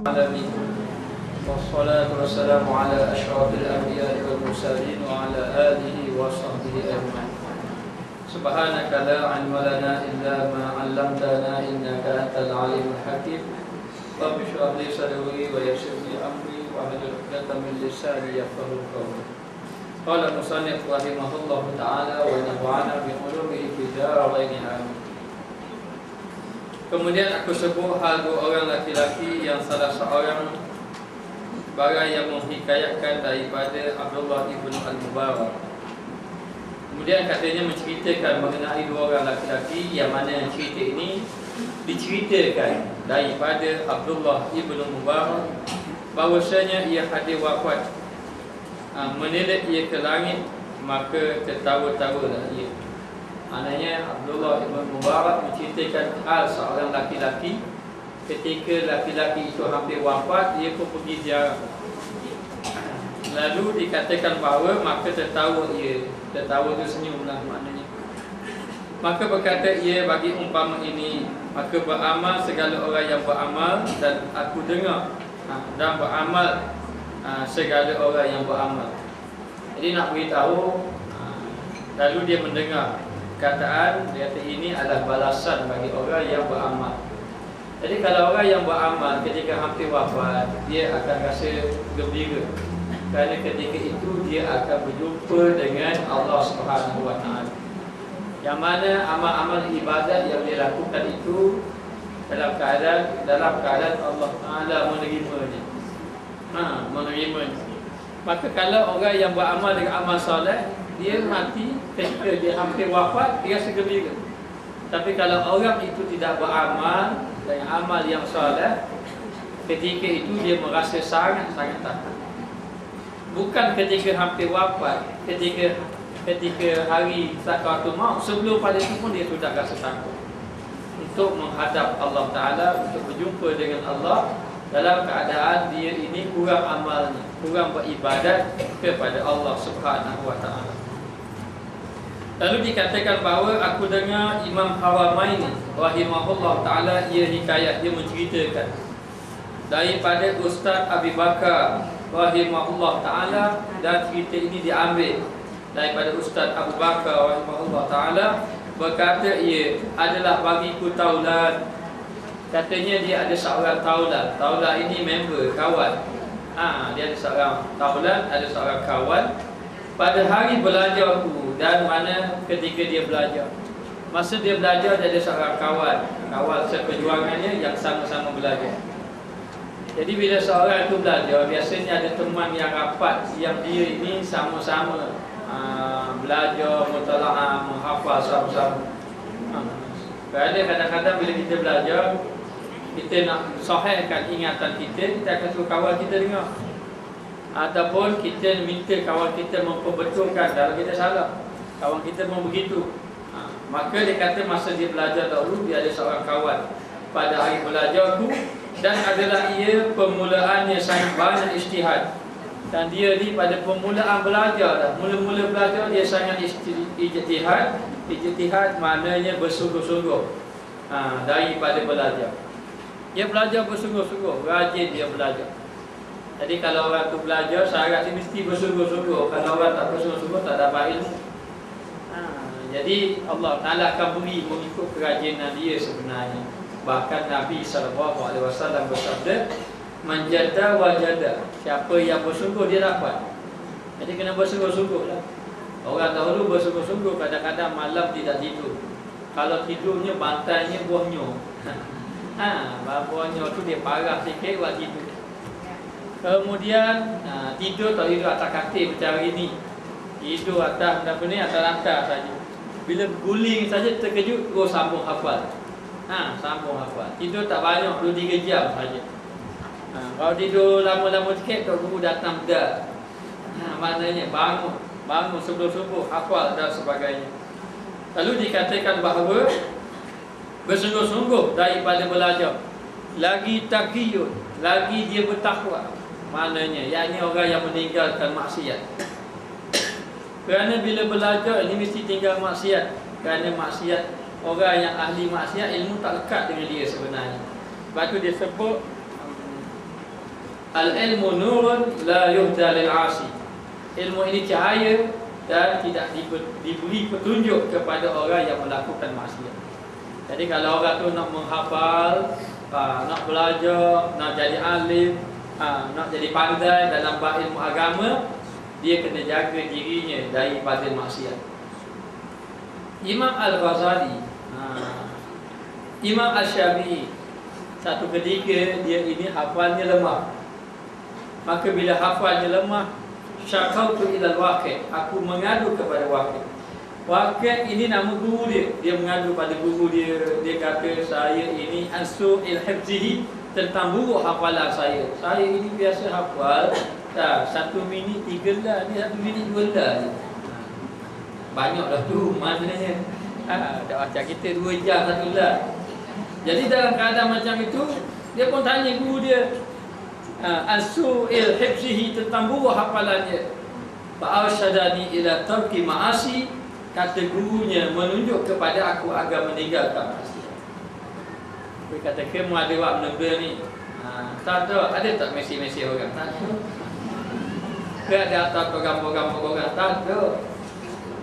العالمين والصلاة والسلام على أشرف الأنبياء والمرسلين وعلى آله وصحبه أجمعين. سبحانك لا علم لنا إلا ما علمتنا إنك أنت العليم الحكيم. رب اشرح لي صدري ويسر لي أمري واحلل عقدة من لساني يفقهوا قولي. قال المصنف رحمه الله تعالى ونفعنا بعلومه في الدارين آمين. Kemudian aku sebut hal dua orang laki-laki yang salah seorang barang yang menghikayatkan daripada Abdullah ibn al-Mubarak. Kemudian katanya menceritakan mengenai dua orang laki-laki yang mana cerita ini diceritakan daripada Abdullah ibn al-Mubarak bahawasanya ia hadir wafat. Menilai ia ke langit, maka tertawa-tawalah ia. Maknanya Abdullah ibn Mubarak menceritakan hal seorang laki-laki ketika laki-laki itu hampir wafat, dia pun pergi ziarah. Lalu dikatakan bahawa maka tertawa ia. Tertawa itu senyumlah maknanya. Maka berkata ia bagi umpama ini, maka beramal segala orang yang beramal dan aku dengar dan beramal segala orang yang beramal. Jadi nak beritahu, lalu dia mendengar kataan, dia kata ini adalah balasan bagi orang yang beramal. Jadi kalau orang yang beramal ketika hampir wafat, dia akan rasa gembira, kerana ketika itu dia akan berjumpa dengan Allah Subhanahu Wa Taala. Yang mana amal-amal ibadat yang dia lakukan itu dalam keadaan Allah Taala menerimanya. Menerimanya. Maka kalau orang yang beramal dengan amal soleh, dia mati ketika dia hampir wafat, dia rasa gembira. Tapi kalau orang itu tidak beramal dengan amal yang soleh, ketika itu dia merasa sangat-sangat takut. Bukan ketika hampir wafat, ketika hari sakaratul maut, sebelum pada itu pun dia sudah rasa takut untuk menghadap Allah Ta'ala, untuk berjumpa dengan Allah dalam keadaan dia ini kurang amalnya, kurang beribadat kepada Allah Subhanahu Wa Ta'ala. Lalu dikatakan bahawa aku dengar Imam Haramaini rahimahullah ta'ala, ia hikayat, dia menceritakan daripada Ustaz Abi Bakar rahimahullah ta'ala, dan cerita ini diambil daripada Ustaz Abu Bakar rahimahullah ta'ala. Berkata ia adalah bagiku taulan. Katanya dia ada seorang taulan. Taulan ini member, kawan. Dia ada seorang taulan, ada seorang kawan. Pada hari belajarku, dan mana ketika dia belajar, masa dia belajar dia ada seorang kawan seperjuangannya yang sama-sama belajar. Jadi bila seorang itu belajar, biasanya ada teman yang rapat, yang dia ini sama-sama belajar, mutalaah, menghafal sama-sama. Kerana kadang-kadang bila kita belajar, kita nak sahihkan ingatan kita akan suruh kawan kita dengar, ataupun kita minta kawan kita memperbetulkan kalau kita salah. Kawan kita pun begitu. Maka dia kata masa dia belajar dahulu, dia ada seorang kawan pada hari belajar tu, dan adalah ia permulaannya sangat banyak ijtihad. Dan dia ni pada permulaan belajar dah, mula-mula belajar dia sangat ijtihad. Ijtihad maknanya bersungguh-sungguh daripada belajar. Dia belajar bersungguh-sungguh, rajin dia belajar. Jadi kalau orang tu belajar, syarat dia mesti bersungguh-sungguh. Kalau orang tak bersungguh-sungguh, tak dapat ilmu. Jadi Allah Ta'ala akan beri mengikut kerajinan dia sebenarnya. Bahkan Nabi SAW bersabda, manjada wajada, siapa yang bersungguh dia dapat. Jadi kena bersungguh-sungguh lah. Orang dahulu bersungguh-sungguh, kadang-kadang malam tidak tidur. Kalau tidurnya bantainya buahnya. Buahnya tu dia parah sikit buat tidur. Kemudian tidur tak tidur atas katil macam hari ni. Tidur atas atas lantai saja. Bila guling saja terkejut, sambung hafal. Sambung hafal. Tidur tak banyak, 2-3 jam saja. Kalau tidur lama-lama sikit, Tok Guru datang dah. Maknanya bangun sebelum subuh, hafal dan sebagainya. Lalu dikatakan bahawa bersungguh-sungguh daripada belajar, lagi taqiyun, lagi dia bertakwa. Maknanya, yakni orang yang meninggalkan maksiat. Kerana bila belajar ini mesti tinggal maksiat. Kerana maksiat, orang yang ahli maksiat, ilmu tak lekat dengan dia sebenarnya. Sebab tu dia sebut Al-ilmu nurun la yuhda lil 'asi. Ilmu ini cahaya dan tidak diberi petunjuk kepada orang yang melakukan maksiat. Jadi kalau orang tu nak menghafal, nak belajar, nak jadi alim, nak jadi pandai dalam bab ilmu agama, dia kena jaga dirinya daripada maksiat. Imam Al-Ghazali, Imam Al-Syafi'i, satu ketika dia ini hafalnya lemah. Maka bila hafalnya lemah, syakautu ilal waqi', aku mengadu kepada waqi'. Waqi' ini nama guru dia. Dia mengadu pada guru dia. Dia kata, saya ini ansu'il hifzihi, tentang buruk hafalan saya. Saya ini biasa hafal 1 minit 3 lah, ni 1 minit 2 lah. Banyak dah tu maknanya. Tak macam kita 2 jam 1 lah. Jadi dalam keadaan macam itu, dia pun tanya guru dia, ansu'il hifzihi, tentang buruk hafalannya. Fa'arsyadani ila tarki ma'asi, kata gurunya menunjuk kepada aku agar meninggalkan maksiat. Dia kata, kamu ada buat benda ni? Tak ada. Ada tak mesej-mesej orang? Tak ada. Ke ada atas gambar-gambar orang? Tak ada.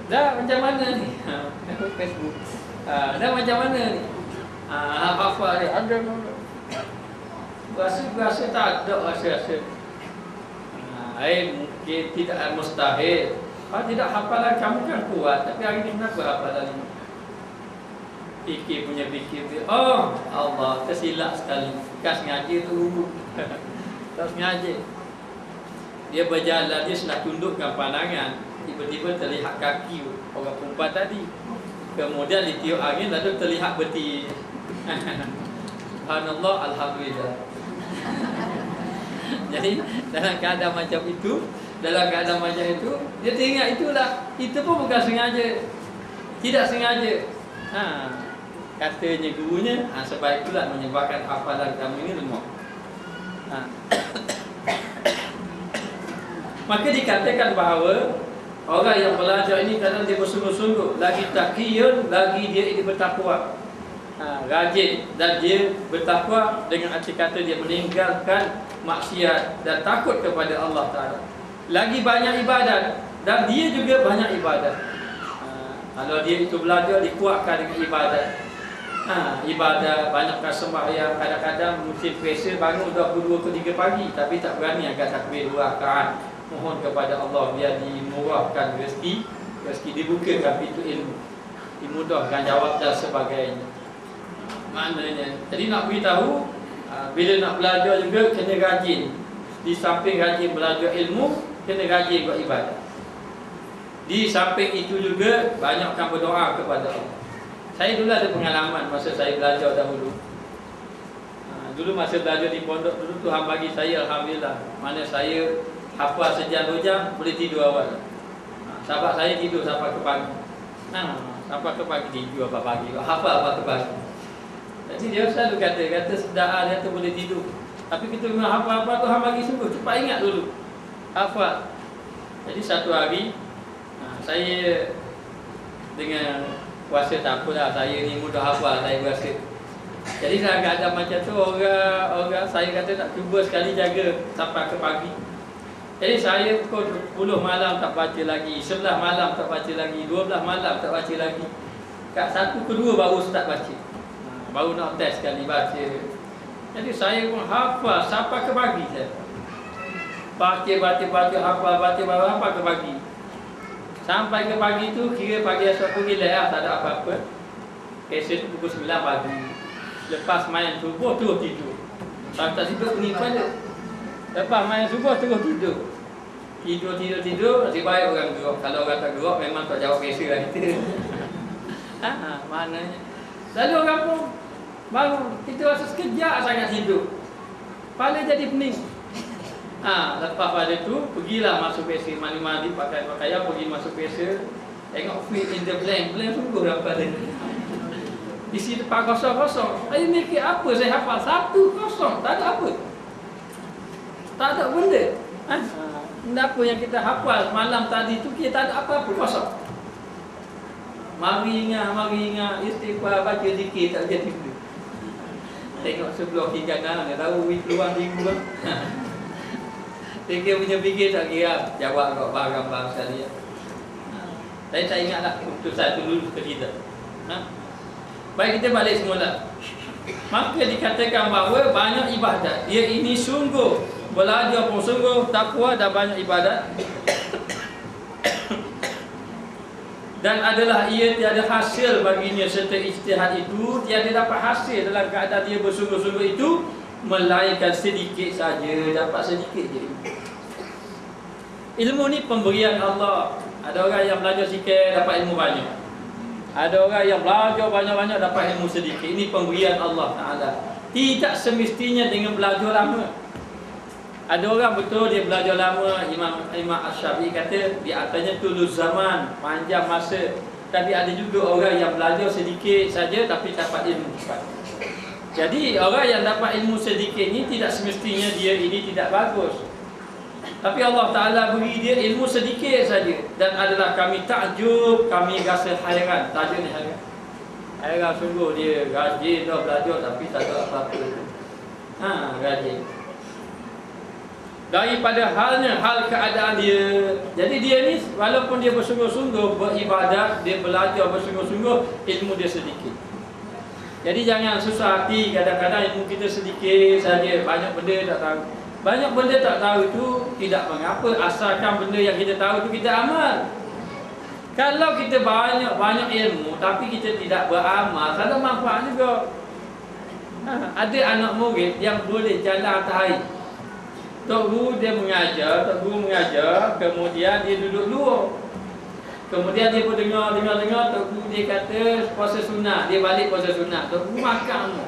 Dah macam mana ni? Facebook. Dah macam mana ni? Hafal dia ada. Rasa tak ada rasa. Mungkin tidak mustahil. Tidak, hafalan kamu kan kuat, tapi hari ni kenapa hafalan ni? Fikir punya fikir dia. Oh Allah, tersilap sekali. Kas sengaja tu. Tak sengaja. Dia berjalan, dia nak tundukkan pandangan, tiba-tiba terlihat kaki orang perempuan tadi. Kemudian ditiup angin, lalu terlihat betis. Subhanallah, alhamdulillah. Jadi dalam keadaan macam itu, dia teringat itulah. Itu pun bukan sengaja. Tidak sengaja. Katanya gurunya, sebab itulah menyebabkan hafalan kamu ini lemah. Maka dikatakan bahawa orang yang belajar ini kadang dia bersungguh-sungguh, lagi taqiyun, lagi dia ini bertakwa. Rajin, dan dia bertakwa dengan arti kata dia meninggalkan maksiat dan takut kepada Allah Ta'ala. Lagi banyak ibadat, dan dia juga banyak ibadat. Kalau dia itu belajar, dikuatkan dengan ibadat. Ibadat, banyakkan sembahyang. Kadang-kadang musim puasa bangun 22 ke 3 pagi, tapi tak berani agak takbir 2 rakaat. Mohon kepada Allah biar dimurahkan rezeki dibukakan pintu ilmu, dimudahkan jawab dan sebagainya. Maknanya, jadi nak beritahu, bila nak belajar juga kena rajin. Di samping rajin belajar ilmu, kena rajin buat ibadat. Di samping itu juga banyakkan berdoa kepada Allah. Saya dulu ada pengalaman masa saya belajar dahulu. Dulu masa belajar di pondok dulu, Tuhan bagi saya alhamdulillah, mana saya hafal sejam 2 jam boleh tidur awal. Sahabat saya tidur sampai ke pagi. Sampai ke pagi tidur apa pagi, hafal apa ke pagi. Jadi dia selalu kata sedar dia tu boleh tidur. Tapi kita memang hafal apa Tuhan bagi sungguh, cepat ingat dulu. Hafal. Jadi satu hari saya dengan kuasa tak apalah, saya ni mudah hafal, saya rasa. Jadi dalam keadaan macam tu, orang saya kata nak cuba sekali jaga sampai ke pagi. Jadi saya pukul 10 malam tak baca lagi, 11 malam tak baca lagi, 12 malam tak baca lagi. Kat 1 ke 2 baru start baca. Baru nak test sekali baca. Jadi saya pun hafal sampai ke pagi saya. Baca, hafal ke pagi. Sampai ke pagi tu, kira pagi esok pun relax, tak ada apa-apa. Esok tu pukul 9 pagi. Lepas main subuh terus tidur. Kalau tak tidur penipuan je. Lepas main subuh terus tidur. Tidur. Nasib baik orang gerak. Kalau orang tak gerak memang tak jawab biasa lah kita. Maknanya. Lalu orang pun bangun. Kita rasa sekejap sangat tidur. Kepala jadi pening. Lepas pada tu pergilah masuk WC, mandi-mandi, pakai pakaian, pergi masuk WC. Tengok fill in the blank sungguh dalam kepala. Isi depan kosong-kosong. Saya mikir apa saya hafal? 1-0, tak ada apa. Tak ada benda. Benda apa yang kita hafal malam tadi tu, kita tak ada apa-apa, kosong. Mari ingat, istighfar, baca zikir, tak jadi benda. Tengok sebelah kiri kanan, dia tahu peluang minggu kan. Fikir punya fikir tak kira jawab kat barang-barang sekalian. Saya tak ingatlah keputusan itu dulu ke kita. Baik, kita balik semula. Maka dikatakan bahawa banyak ibadat, dia ini sungguh belajar pun sungguh takwa dan banyak ibadat. Dan adalah ia tiada hasil baginya serta ijtihad itu tiada dapat hasil dalam keadaan dia bersungguh-sungguh itu, melainkan sedikit saja, dapat sedikit je. Ilmu ni pemberian Allah. Ada orang yang belajar sikit dapat ilmu banyak. Ada orang yang belajar banyak-banyak dapat ilmu sedikit. Ini pemberian Allah Ta'ala. Tidak semestinya dengan belajar lama. Ada orang betul dia belajar lama. Imam Ash-Syafi'i kata di atasnya tulus zaman, panjang masa. Tapi ada juga orang yang belajar sedikit saja tapi dapat ilmu cepat. Jadi orang yang dapat ilmu sedikit ni tidak semestinya dia ini tidak bagus. Tapi Allah Ta'ala beri dia ilmu sedikit saja. Dan adalah kami takjub, kami rasa hairan. Tajuk ni hairan. Hairan sungguh dia rajin dah belajar tapi tak ada apa-apa. Rajin. Daripada halnya, hal keadaan dia. Jadi dia ni walaupun dia bersungguh-sungguh beribadat, dia belajar bersungguh-sungguh, ilmu dia sedikit. Jadi jangan susah hati kadang-kadang ilmu kita sedikit saja, banyak benda tak tahu. Banyak benda tak tahu itu tidak mengapa, asalkan benda yang kita tahu itu kita amal. Kalau kita banyak ilmu tapi kita tidak beramal, tak ada manfaat juga. Ada anak murid yang boleh jalan atas air. Tok guru dia mengajar, kemudian dia duduk luar. Kemudian dia pun dengar, tok guru dia kata puasa sunat, dia balik puasa sunat. Tok guru makan tu.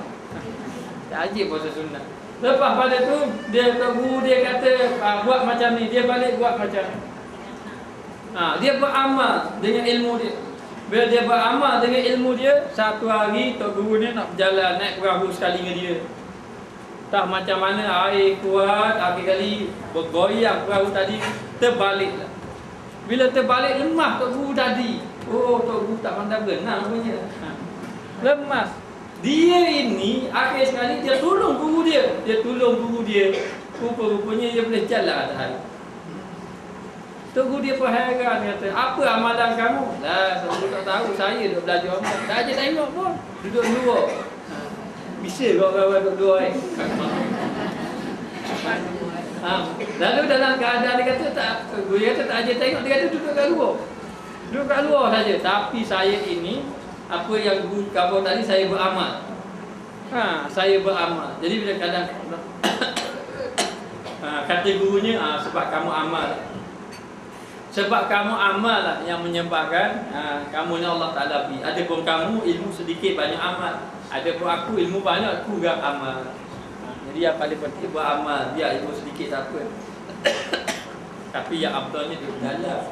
Tak ajib puasa sunat. Lepas pada tu tok guru dia kata buat macam ni, dia balik buat macam ni. Dia beramal dengan ilmu dia. Bila dia beramal dengan ilmu dia, satu hari tok guru ni nak berjalan naik perahu sekali dengan dia. Tak macam mana air kuat, akhir kali bergoyang perahu tadi, terbaliklah. Bila terbalik lemah tok guru tadi. Oh, tok guru tak pandai berenang punya. Lemas. Dia ini akhir sekali dia tolong guru dia. Rupa-rupanya dia boleh jalan atas air. Tok guru dia pun heran kata, "Apa amalan kamu?" Lah, tok guru tak tahu, saya duk belajar amal. Tak aja tengok pun. Duduk luar. Bisa kau duduk luar ni. Lalu dalam keadaan dia kata tak, guru kata tak aja tengok, dia kata duduk kat luar. Duduk kat luar saja. Tapi saya ini apa yang guru khabar tadi saya beramal. Saya beramal. Jadi bila kadang kata gurunya sebab kamu amal. Sebab kamu amal lah yang menyebabkan kamu ni Allah Ta'ala beri. Adapun kamu ilmu sedikit banyak amal. Adapun aku ilmu banyak aku gak amal. Jadi yang paling penting beramal, biar ilmu sedikit tak apa. Tapi yang abdalnya dia dalam.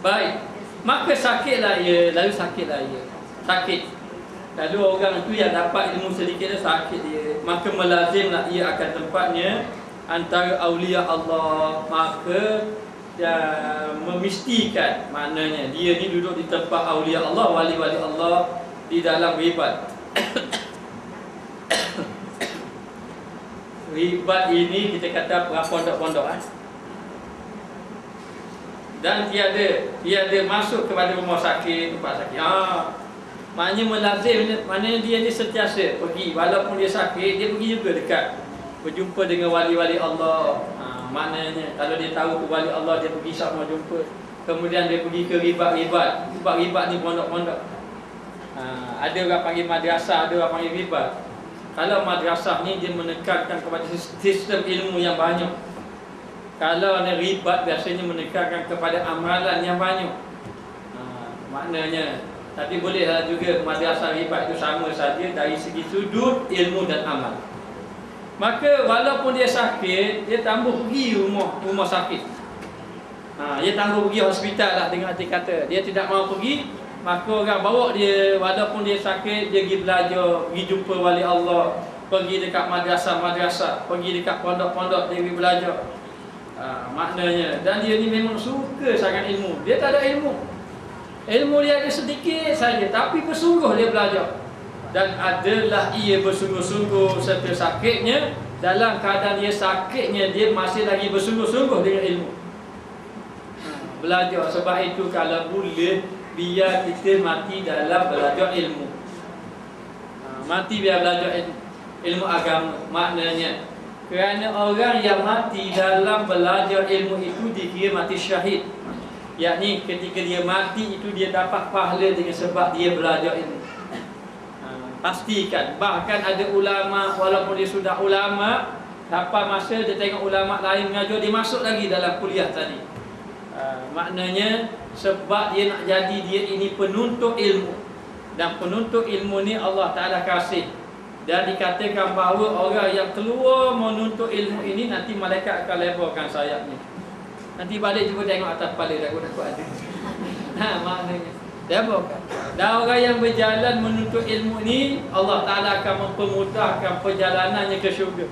Baik. Maka sakitlah ia, lalu sakitlah ia. Sakit. Lalu orang itu yang dapat ilmu sedikit dia sakit dia. Maka melazimlah ia akan tempatnya antara aulia Allah. Maka memistikan maknanya dia ni duduk di tempat aulia Allah, wali-wali Allah di dalam ribat. Ribat ini kita kata pondok-pondok dan tiada masuk kepada rumah sakit, tempat sakit. Maknanya melazim, maknanya dia ni sentiasa pergi walaupun dia sakit, dia pergi juga dekat berjumpa dengan wali-wali Allah. Maknanya kalau dia tahu tu wali Allah, dia pergi sama jumpa. Kemudian dia pergi ke ribat. Ribat ni pondok-pondok. Ada orang panggil madrasah, ada orang panggil ribat. Kalau madrasah ni dia menekankan kepada sistem ilmu yang banyak. Kalau ni ribat biasanya menekankan kepada amalan yang banyak. Maknanya, tapi bolehlah juga madrasah ribat itu sama saja dari segi sudut ilmu dan amal. Maka walaupun dia sakit, dia tambah pergi rumah sakit. Dia tambah pergi hospital lah dengan arti kata. Dia tidak mahu pergi, maka orang bawa dia walaupun dia sakit, dia pergi belajar, pergi jumpa wali Allah, pergi dekat madrasah, pergi dekat pondok-pondok, dia pergi belajar. Maknanya, dan dia ni memang suka sangat ilmu. Dia tak ada ilmu. Ilmu dia ada sedikit saja, tapi bersungguh dia belajar. Dan adalah ia bersungguh-sungguh serta sakitnya, dalam keadaan dia sakitnya, dia masih lagi bersungguh-sungguh dengan ilmu. Belajar. Sebab itu kalau boleh, biar kita mati dalam belajar ilmu. Mati biar belajar ilmu agama. Maknanya, kerana orang yang mati dalam belajar ilmu itu dikira mati syahid. Yakni ketika dia mati itu dia dapat pahala dengan sebab dia belajar ilmu. Pastikan. Bahkan ada ulama, walaupun dia sudah ulama, sampai masa dia tengok ulama lain mengajar, dia masuk lagi dalam kuliah tadi. Maknanya sebab dia nak jadi dia ini penuntut ilmu. Dan penuntut ilmu ni Allah Ta'ala kasih. Dan dikatakan bahawa orang yang keluar menuntut ilmu ini, nanti malaikat akan lebarkan sayapnya. Nanti balik juga tengok atas kepala dah, aku ada. Maknanya lebarkan. Dan orang yang berjalan menuntut ilmu ni, Allah Ta'ala akan mempermudahkan perjalanannya ke syurga.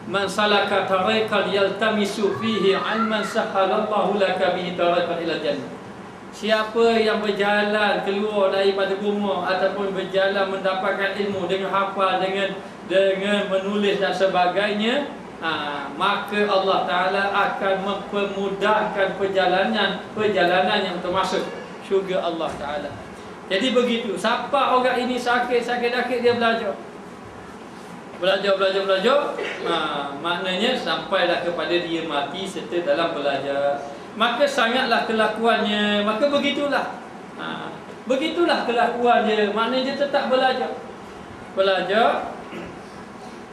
Man salaka tariqan yaltamisu fihi 'ilman sahhalallahu laka bihi tariqan ila jannah. Siapa yang berjalan keluar daripada rumah ataupun berjalan mendapatkan ilmu dengan hafal, dengan menulis dan sebagainya, maka Allah Ta'ala akan mempermudahkan perjalanannya untuk masuk syurga Allah Ta'ala. Jadi begitu. Siapa orang ini sakit dia belajar. Maknanya sampailah kepada dia mati serta dalam belajar. Maka sangatlah kelakuannya. Maka begitulah. Begitulah kelakuannya. Maknanya dia tetap belajar.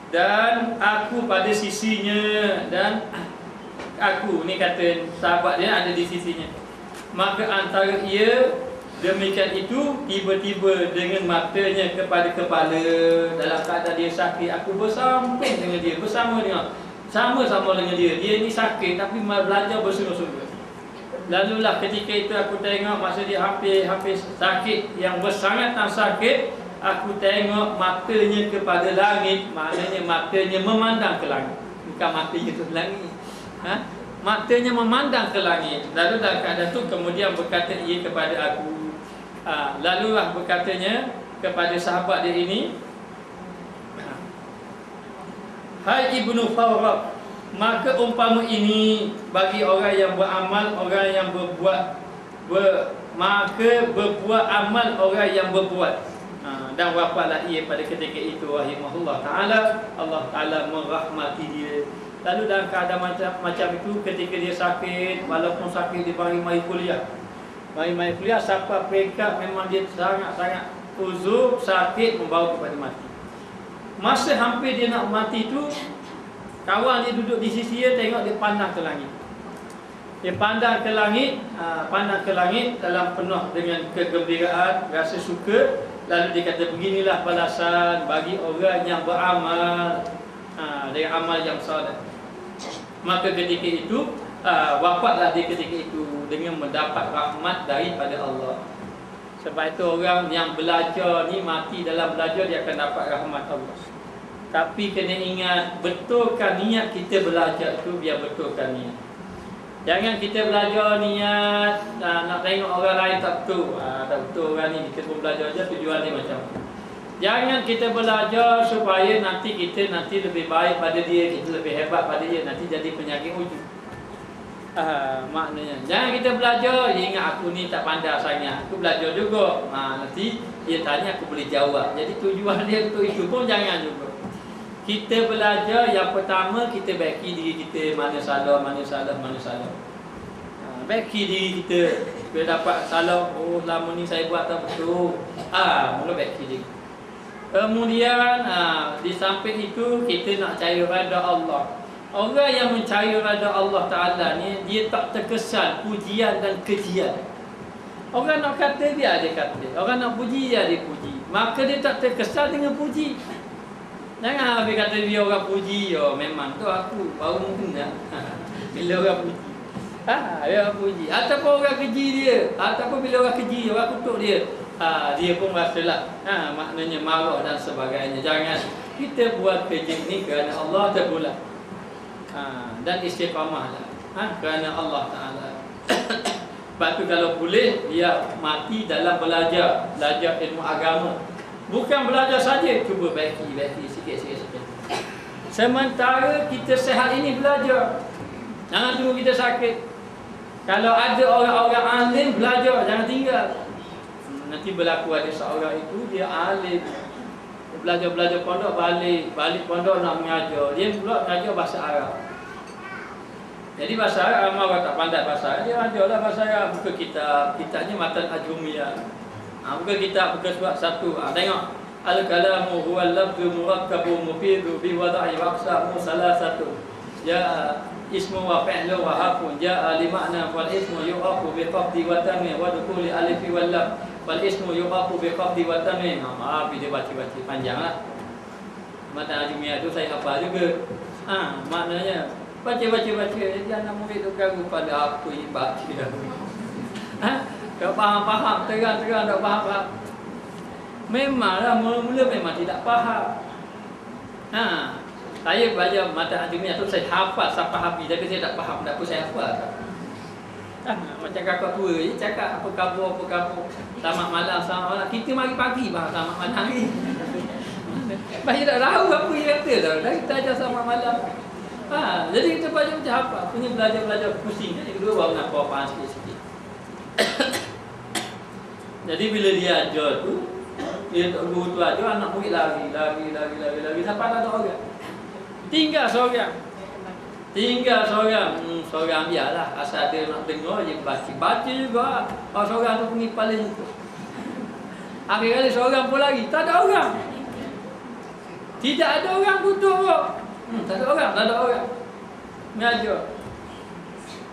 Dan aku pada sisinya. Dan aku ni kata sahabat dia ada di sisinya. Maka antara ia demikian itu, tiba-tiba dengan matanya kepada kepala, dalam keadaan dia sakit, aku bersamping dengan dia, sama-sama dengan dia. Dia ni sakit tapi belajar bersungguh-sungguh. Lalulah ketika itu aku tengok masa dia hampir sakit, yang bersangat sakit, aku tengok matanya kepada langit. Maknanya matanya memandang ke langit, bukan matanya ke langit. Matanya memandang ke langit. Lalu dalam keadaan itu kemudian berkata ia kepada aku. Lalulah berkatanya kepada sahabat dia ini, hai Ibnu Farraq, maka umpama ini bagi orang yang beramal, orang yang maka berbuat amal orang yang berbuat. Dan wafatlah ia pada ketika itu rahimahullah ta'ala. Allah Ta'ala merahmati dia. Lalu dalam keadaan macam itu, ketika dia sakit, walaupun sakit dia mari kuliah. Mari kuliah sampai peringkat memang dia sangat-sangat uzur, sakit, membawa kepada mati. Masa hampir dia nak mati tu, kawan dia duduk di sisi dia, tengok dia pandang ke langit. Dia pandang ke langit dalam penuh dengan kegembiraan, rasa suka. Lalu dia kata, beginilah balasan bagi orang yang beramal dengan amal yang saleh. Maka ketika itu wafatlah dia ketika itu dengan mendapat rahmat daripada Allah. Sebab itu orang yang belajar ni mati dalam belajar, dia akan dapat rahmat Allah. Tapi kena ingat, betulkan niat kita belajar itu, biar betulkan niat. Jangan kita belajar niat nak tengok orang lain tak betul. Tak betul orang ni, kita pun belajar je tujuan dia macam. Jangan kita belajar supaya nanti kita lebih baik pada dia, kita lebih hebat pada dia, nanti jadi penyakit ujub. Maknanya jangan kita belajar, dia ingat aku ni tak pandai sangat, aku belajar juga. Nanti dia tanya aku boleh jawab. Jadi tujuan dia untuk itu pun jangan juga. Kita belajar, yang pertama kita baiki diri kita, mana salah. Baiki diri kita. Bila dapat salah, oh lama ni saya buat tak betul. Mula baiki diri. Kemudian di samping itu kita nak cari redha Allah. Orang yang mencari redha Allah Ta'ala ni, dia tak terkesan pujian dan kejian. Orang nak kata dia kata, orang nak puji dia puji. Maka dia tak terkesan dengan puji. Jangan habis kata dia orang puji, memang tu aku baru mungkin bila orang puji. Dia orang puji. Ataupun orang keji dia, ataupun bila orang keji, orang kutuk dia, dia pun rasalah maknanya marah dan sebagainya. Jangan kita buat kerja ni kerana Allah terpulang. Dan istiqamahlah kerana Allah Ta'ala. Sebab tu kalau boleh, dia mati dalam belajar ilmu agama. Bukan belajar saja, cuba baiki sikit. Sementara kita sehat ini belajar. Jangan tunggu kita sakit. Kalau ada orang-orang alim, belajar, jangan tinggal. Nanti berlaku ada seorang itu, dia alim, belajar pondok, balik pondok nak mengajar. Dia pula mengajar bahasa Arab. Jadi bahasa Arab, orang tak pandai bahasa Arab, dia ajarlah bahasa Arab. Buka kitabnya Matan Ajrumiyah. Buka kitab, buka surat 1. Tengok. Al-kalamu huwal lafzu murakkabu mufidu bi wada'i waqsamu salasatu. Ya ismu wa fi'lu wa harfun ja'a li ma'na wal ismu yuqafu bi qabdi wa tamim wa dukuli alifi wal lam wal ismu yuqafu bi qabdi wa tamim. Maaf dia baca panjanglah. Matan Ajrumiyah tu saya hafal juga. Maknanya baca. Jadi anak murid tu kagum pada apa yang baca. Kalau faham, terang tak faham. Memanglah mula-mula memang tidak faham. Saya belajar Matan Ajrumiyah tu saya hafal sampai habis, tapi saya tak faham apa saya hafal. Macam kakak tua je cakap apa khabar. Selamat malam. Kita mari pagi selamat malam ni. Saya tak tahu apa yang kata tau. Dah kita ajar selamat malam. Jadi kita belajar macam apa? Punya belajar pusing. Yang kedua baru nak faham sikit-sikit. Jadi bila dia ajar tu, dia guru tu ajar, anak murid lari sampai tak ada orang. Tinggal seorang. Seorang biarlah. Asal dia nak dengar je baca juga. Seorang tu pergi paling tu. Akhirnya seorang pun lagi. Tak ada orang. Tidak ada orang tutup. Tak ada orang. Mengajar.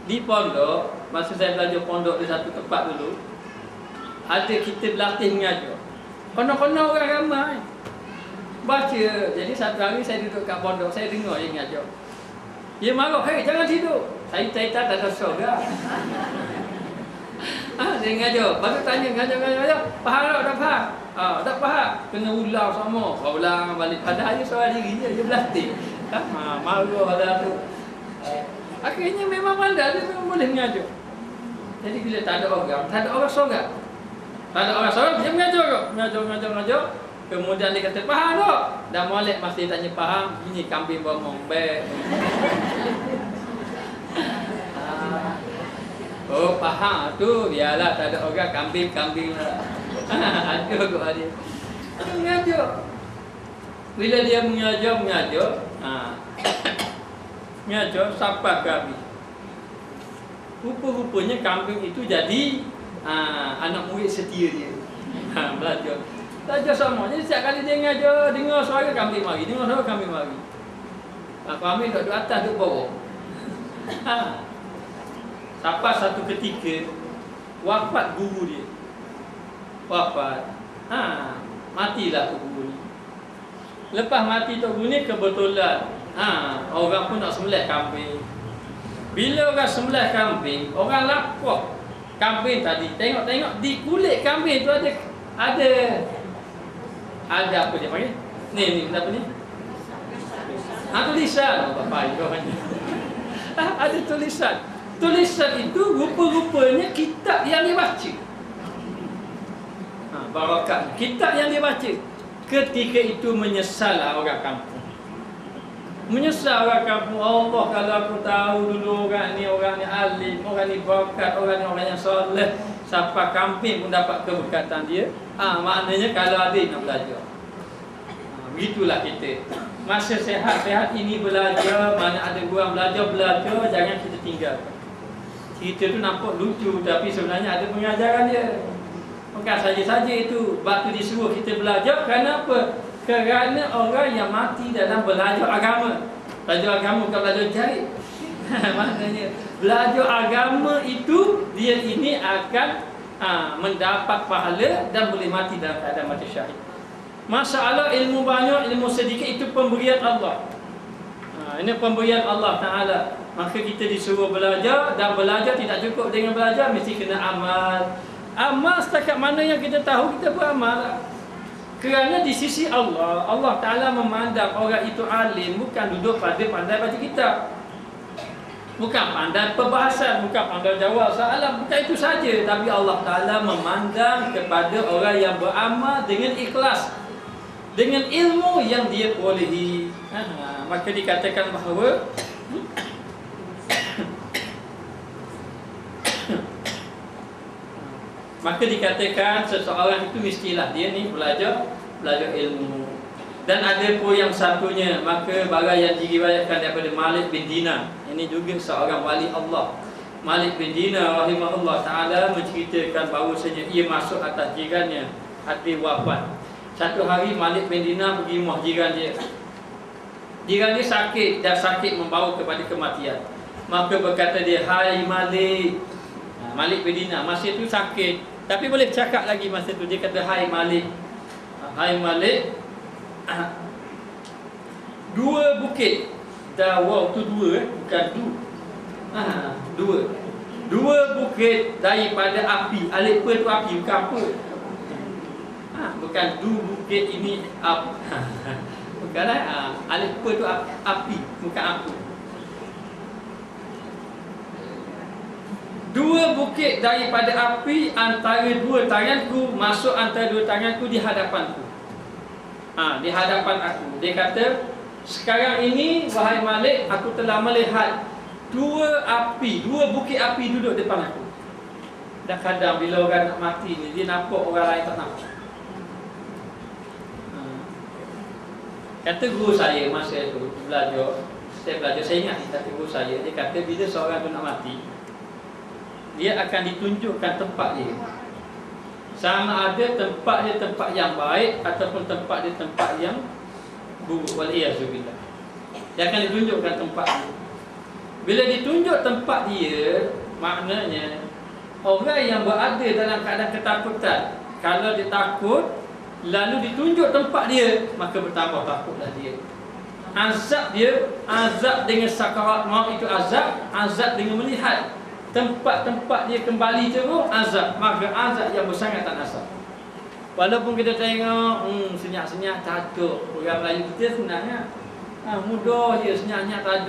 Di pondok, masa saya belajar pondok di satu tempat dulu, ada kita berlatih mengajar. Konon-konon orang ramai baca. Jadi satu hari saya duduk kat pondok, saya dengar dia mengajar. Dia marah, "Hei, jangan tidur." Saya tak ada sorga. Dia mengajar. Baru tanya, ngajar. Faham tak faham? Tak faham. Kena ulang sama. Ulang balik. Padahal dia seorang diri dia berlatih. Marah dah tu. Akhirnya memang pandai, dia memang boleh mengajar. Jadi bila tak ada orang sorang. Dia mengajar. Kemudian dia kata, "Faham tak?" Dan molek masih tanya faham. Ini kambing bomong baik. Oh faham tu. Biarlah tak ada orang, kambing lah. Ada kot dia. Dia mengajar. Bila dia mengajar sampai ke habis. Rupa-rupanya kambing itu jadi anak murid setia dia. Belajar sama. Jadi setiap kali dia mengajar, dengar suara kambing mari. Kambing duduk atas, duduk bawah. Sampai satu ketika wafat guru dia. Matilah tu guru ni. Lepas mati tu guru ni, kebetulan orang pun nak sembelih kambing. Bila orang sembelih kambing, orang lapor kambing tadi. Tengok di kulit kambing tu ada apa dia panggil? Ni apa ni? Tulisan. Ada tulisan. Tulisan itu rupa-rupanya kitab yang dibaca. Barakah. Kitab yang dibaca. Ketika itu menyesallah orang kampung. Allah, kalau aku tahu dulu orang ni alim, orang ni bakat, orang yang soleh, sampai kambing pun dapat keberkatan dia. Maknanya kalau ada nak belajar. Begitulah kita. Masa sehat-sehat ini belajar, mana ada orang belajar, jangan kita tinggalkan. Cerita tu nampak lucu, tapi sebenarnya ada pengajaran dia. Bukan saja-saja itu. Batu disuruh kita belajar, kerana apa? Kerana orang yang mati dalam belajar agama. Belajar agama bukan belajar jahit. Maknanya belajar agama itu, dia ini akan mendapat pahala dan boleh mati dalam keadaan mati syahid. Masalah ilmu banyak, ilmu sedikit, itu pemberian Allah. Ini pemberian Allah Ta'ala. Maka kita disuruh belajar, dan belajar tidak cukup dengan belajar, mesti kena amal. Amal setakat mana yang kita tahu, kita beramal. Kerana di sisi Allah, Allah Ta'ala memandang orang itu alim bukan duduk pada pandai baca kitab, bukan pandai perbahasan, bukan pandai jawab soalan, bukan itu saja. Tapi Allah Ta'ala memandang kepada orang yang beramal dengan ikhlas. dengan ilmu yang dia perolehi. Maka dikatakan bahawa maka dikatakan seseorang itu mestilah dia ni belajar ilmu. Dan ada pun yang satunya, maka barang yang diriwayatkan daripada Malik bin Dinar, ini juga seorang wali Allah. Malik bin Dinar rahimahullah ta'ala menceritakan bahawasanya ia masuk atas jirannya hati wafat. Satu hari Malik bin Dinar pergi rumah jiran dia. Jiran dia sakit dan sakit membawa kepada kematian. Maka berkata dia, "Hai Malik." Malik bin Dinar masa itu sakit, tapi boleh cakap lagi masa itu. Dia kata, "Hai Malik, hai Malik, dua bukit." Wow tu dua, bukan du. Dua bukit daripada api. Alif per tu api, bukan apa. Bukan du bukit ini apa. Bukanlah. Alif per tu api, bukan apa. Dua bukit daripada api antara dua tanganku, masuk antara dua tanganku di hadapanku. Di hadapan aku. Dia kata, "Sekarang ini wahai Malik, aku telah melihat dua bukit api duduk depan aku." Dan kadang bila orang nak mati ni, dia nampak orang lain tak nampak. Kata guru saya masa itu saya ingat kata guru saya, dia kata bila seorang tu nak mati, dia akan ditunjukkan tempat dia. Sama ada tempat dia tempat yang baik ataupun tempat dia tempat yang buruk. Waliyazubillah. Dia akan ditunjukkan tempat dia. Bila ditunjuk tempat dia, maknanya orang yang berada dalam keadaan ketakutan, kalau dia takut lalu ditunjuk tempat dia, maka bertambah takutlah dia. Azab dia, azab dengan sakarat maut itu azab dengan melihat tempat-tempat dia kembali teruk, azab. Maka azab yang bersangatan asap. Walaupun kita tengok senyap-senyap tak ada. Orang Melayu kita senangnya mudah je, senyap-senyap tak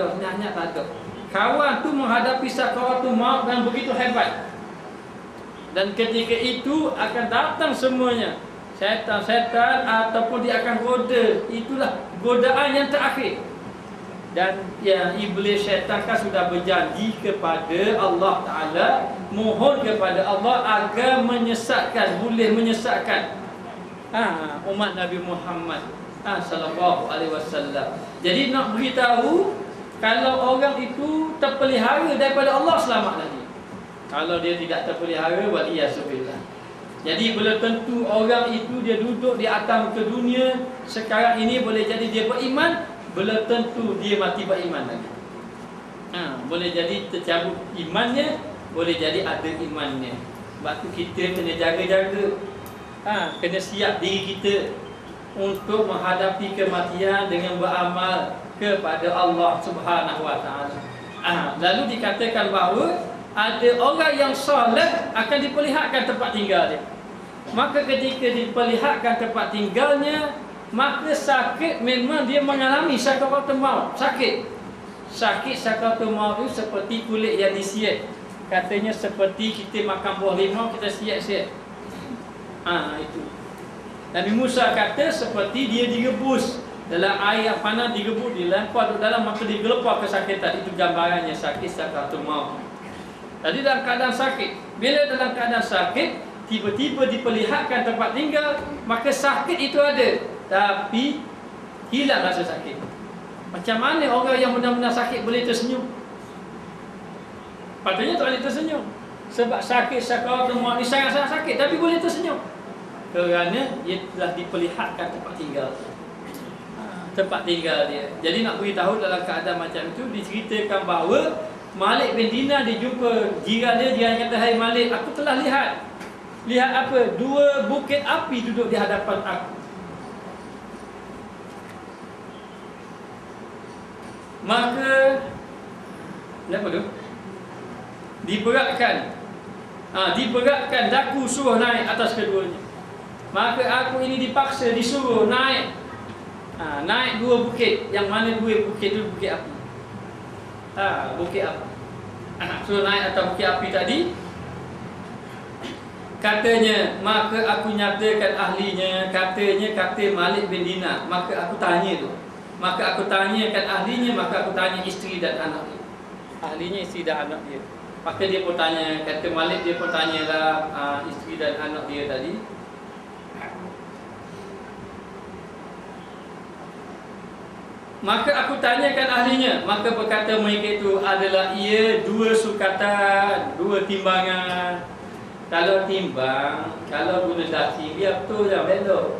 ada. Kawan tu menghadapi sakaratul maut dan begitu hebat. Dan ketika itu akan datang semuanya syaitan-syaitan ataupun dia akan goda. Itulah godaan yang terakhir. Dan yang iblis syaitan kan sudah berjanji kepada Allah Ta'ala, mohon kepada Allah agar boleh menyesatkan umat Nabi Muhammad sallallahu alaihi wasallam. Jadi nak beritahu, kalau orang itu terpelihara daripada Allah, selamat lagi. Kalau dia tidak terpelihara, waliyazbillah. Jadi belum tentu orang itu dia duduk di atas muka dunia sekarang ini boleh jadi dia beriman, belum tentu dia mati beriman lagi. Boleh jadi tercabut imannya, boleh jadi ada imannya. Sebab tu kita kena jaga-jaga. Kena siap diri kita untuk menghadapi kematian dengan beramal kepada Allah Subhanahu Wa Taala. Lalu dikatakan bahawa ada orang yang soleh akan diperlihatkan tempat tinggal dia. Maka ketika diperlihatkan tempat tinggalnya, maka sakit memang dia mengalami sakaratul maut. Sakit sakaratul maut itu seperti kulit yang disiat. Katanya seperti kita makan buah limau, kita siat-siat. Itu. Nabi Musa kata seperti dia direbus dalam air yang panas, direbus, dilempar ke dalam, maka digelepar kesakitan. Itu gambarannya sakit sakaratul maut. Jadi dalam keadaan sakit, bila dalam keadaan sakit tiba-tiba diperlihatkan tempat tinggal, maka sakit itu ada, tapi hilang rasa sakit. Macam mana orang yang benar-benar sakit boleh tersenyum? Patutnya tak boleh tersenyum. Sebab sakit sakaratul maut ni sangat-sangat sakit, tapi boleh tersenyum. Kerana dia telah diperlihatkan tempat tinggal. Tempat tinggal dia. Jadi nak beritahu dalam keadaan macam itu, diceritakan bahawa Malik bin Dinar dia jumpa jiran dia kata, "Hai Malik, aku telah lihat apa? Dua bukit api duduk di hadapan aku." Maka apa tu? Diberatkan daku suruh naik atas keduanya. Maka aku ini dipaksa disuruh naik dua bukit. Yang mana dua bukit itu bukit api. Bukit api. Suruh naik atas bukit api tadi. Katanya, maka aku nyatakan ahlinya. Katanya kata Malik bin Dinar. Maka aku tanya tu. Maka aku tanyakan ahlinya. Maka aku tanya isteri dan anak dia. Ahlinya isteri dan anak dia. Maka dia pun tanya, kata Malik, dia pun tanyalah isteri dan anak dia tadi. Maka aku tanyakan ahlinya. Maka berkata mereka itu adalah ia dua sukatan, dua timbangan. Kalau timbang, kalau guna dasi, biar betul je, belok.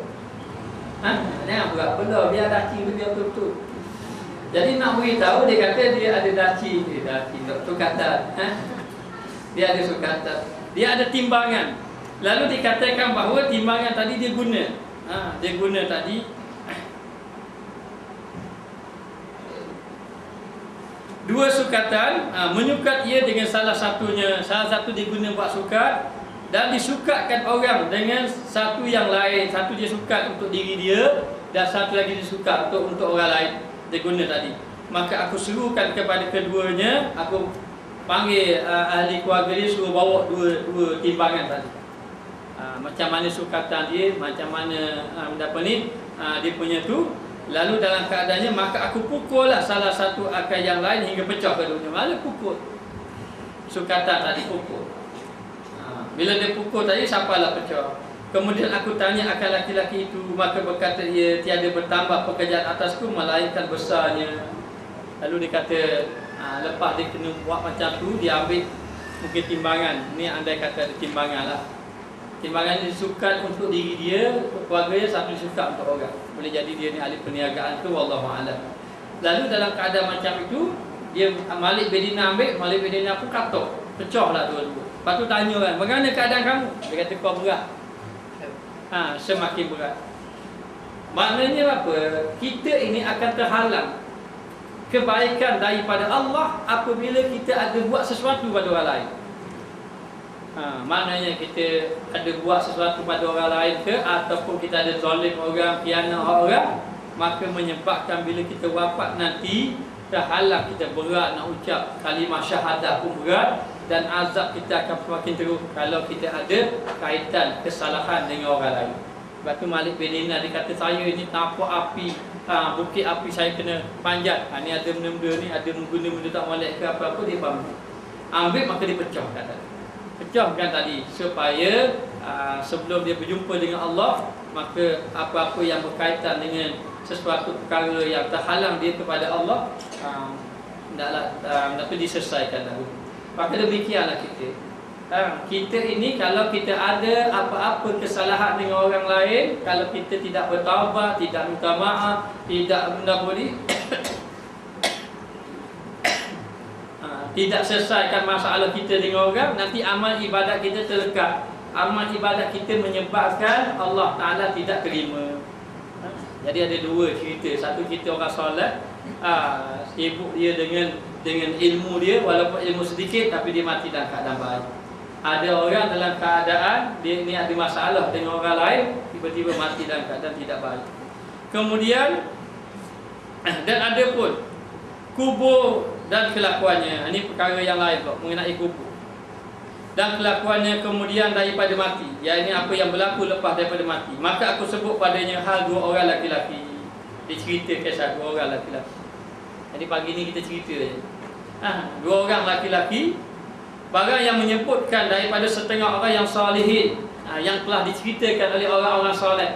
Jangan berat belah, biar dasi tu biar betul-betul. Jadi nak beritahu, dia kata dia ada dasi. Dasi, sukatan. Dia ada sukatan. Dia ada timbangan. Lalu dikatakan bahawa timbangan tadi dia guna. Dia guna tadi dua sukatan, menyukat ia dengan salah satunya. Salah satu diguna buat sukat dan disukatkan orang dengan satu yang lain. Satu dia sukat untuk diri dia dan satu lagi dia sukat untuk orang lain. Dia guna tadi. Maka aku serukan kepada keduanya, aku panggil ahli keluarga dia, suruh bawa dua timbangan tadi. Macam mana sukatan dia, macam mana dia punya tu. Lalu dalam keadaannya, maka aku pukullah salah satu akal yang lain hingga pecah keduanya. Malah pukul sukatan tadi, pukul. Bila dia pukul tadi, sampalah pecah. Kemudian aku tanya akal laki-laki itu. Maka berkata ia, tiada bertambah pekerjaan atasku melainkan besarnya. Lalu dia kata, lepas dia kena buat macam tu, dia ambil mungkin timbangan. Ni andai kata ada timbangan lah. Timbangan dia sukat untuk diri dia, keluarga dia, satu sukat untuk orang. Boleh jadi dia ni ahli perniagaan tu, wallahu a'lam. Lalu dalam keadaan macam itu, dia Malik bin Dinar ambil, Malik bin Dinar pun katuk, pecahlah dua-dua. Lepas tu tanya kan, bagaimana keadaan kamu? Dia kata kau berat. Semakin berat. Maknanya apa? Kita ini akan terhalang kebaikan daripada Allah apabila kita ada buat sesuatu pada orang lain. Maknanya kita ada buat sesuatu pada orang lain ke, ataupun kita ada zalim orang, khianat orang, maka menyebabkan bila kita wafat nanti terhalang, kita berat nak ucap kalimah syahadah pun berat, dan azab kita akan semakin teruk kalau kita ada kaitan kesalahan dengan orang lain. Sebab tu Malik bin Dinar dia kata, saya ni tapak api, bukit api saya kena panjat. Ni ada benda-benda ni, ada benda-benda tak molek ke apa-apa, dia ambil maka dia pecahkan tadi. Pecahkan tadi supaya sebelum dia berjumpa dengan Allah, maka apa-apa yang berkaitan dengan sesuatu perkara yang terhalang dia kepada Allah, hendaklah diselesaikan dahulu. Maka demikianlah kita. Kita ini kalau kita ada apa-apa kesalahan dengan orang lain, kalau kita tidak bertaubat, tidak minta maaf, tidak mendapuri, tidak selesaikan masalah kita dengan orang, nanti amal ibadat kita terlekat. Amal ibadat kita menyebabkan Allah Ta'ala tidak terima. Jadi ada dua cerita. Satu cerita orang solat, sibuk dia dengan ilmu dia, walaupun ilmu sedikit, tapi dia mati dalam keadaan baik. Ada orang dalam keadaan dia ni ada masalah dengan orang lain, tiba-tiba mati dalam keadaan tidak baik. Kemudian dan ada pun kubur dan kelakuannya. Ini perkara yang lain pula mengenai kubur dan kelakuannya kemudian daripada mati. Ya, ini apa yang berlaku lepas daripada mati. Maka aku sebut padanya hal dua orang laki-laki. Dia cerita kisah dua orang laki-laki. Jadi pagi ni kita cerita je. Dua orang laki-laki, barang yang menyebutkan daripada setengah orang yang salihin, yang telah diceritakan oleh orang-orang soleh.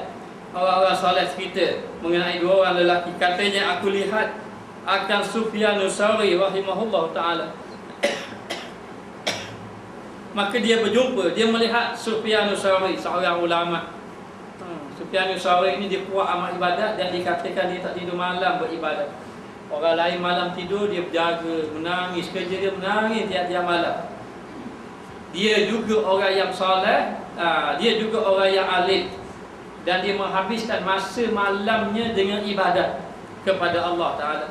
Orang-orang soleh cerita mengenai dua orang lelaki. Katanya, aku lihat akan Sufyanus Tsauri rahimahullah ta'ala. Maka dia berjumpa, dia melihat Sufyanus Tsauri, seorang ulama. Sufyanus Tsauri ini dia kuat amal ibadat dan dikatakan dia tak tidur malam beribadat. Orang lain malam tidur, dia berjaga, menangis, kerja dia menangis tiap-tiap malam. Dia juga orang yang soleh, dia juga orang yang alim, dan dia menghabiskan masa malamnya dengan ibadat kepada Allah Ta'ala.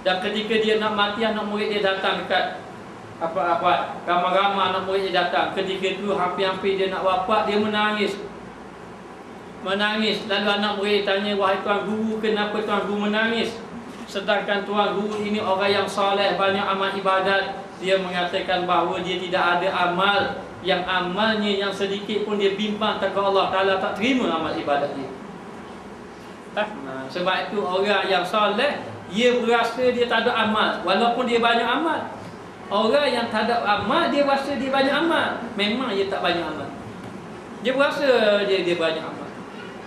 Dan ketika dia nak mati, anak murid dia datang dekat ramai-ramai anak murid dia datang. Ketika itu hampir-hampir dia nak wafat, dia menangis. Lalu anak murid tanya, wahai tuan guru, kenapa tuan guru menangis? Sedangkan tuan guru ini orang yang soleh, banyak amal ibadat. Dia mengatakan bahawa dia tidak ada amal yang amalnya yang sedikit pun dia bimbang takut Allah Ta'ala, tak terima amal ibadat dia. Sebab itu orang yang soleh, dia berasa dia tak ada amal walaupun dia banyak amal. Orang yang tak ada amal, dia rasa dia banyak amal, memang dia tak banyak amal. Dia berasa dia banyak amal.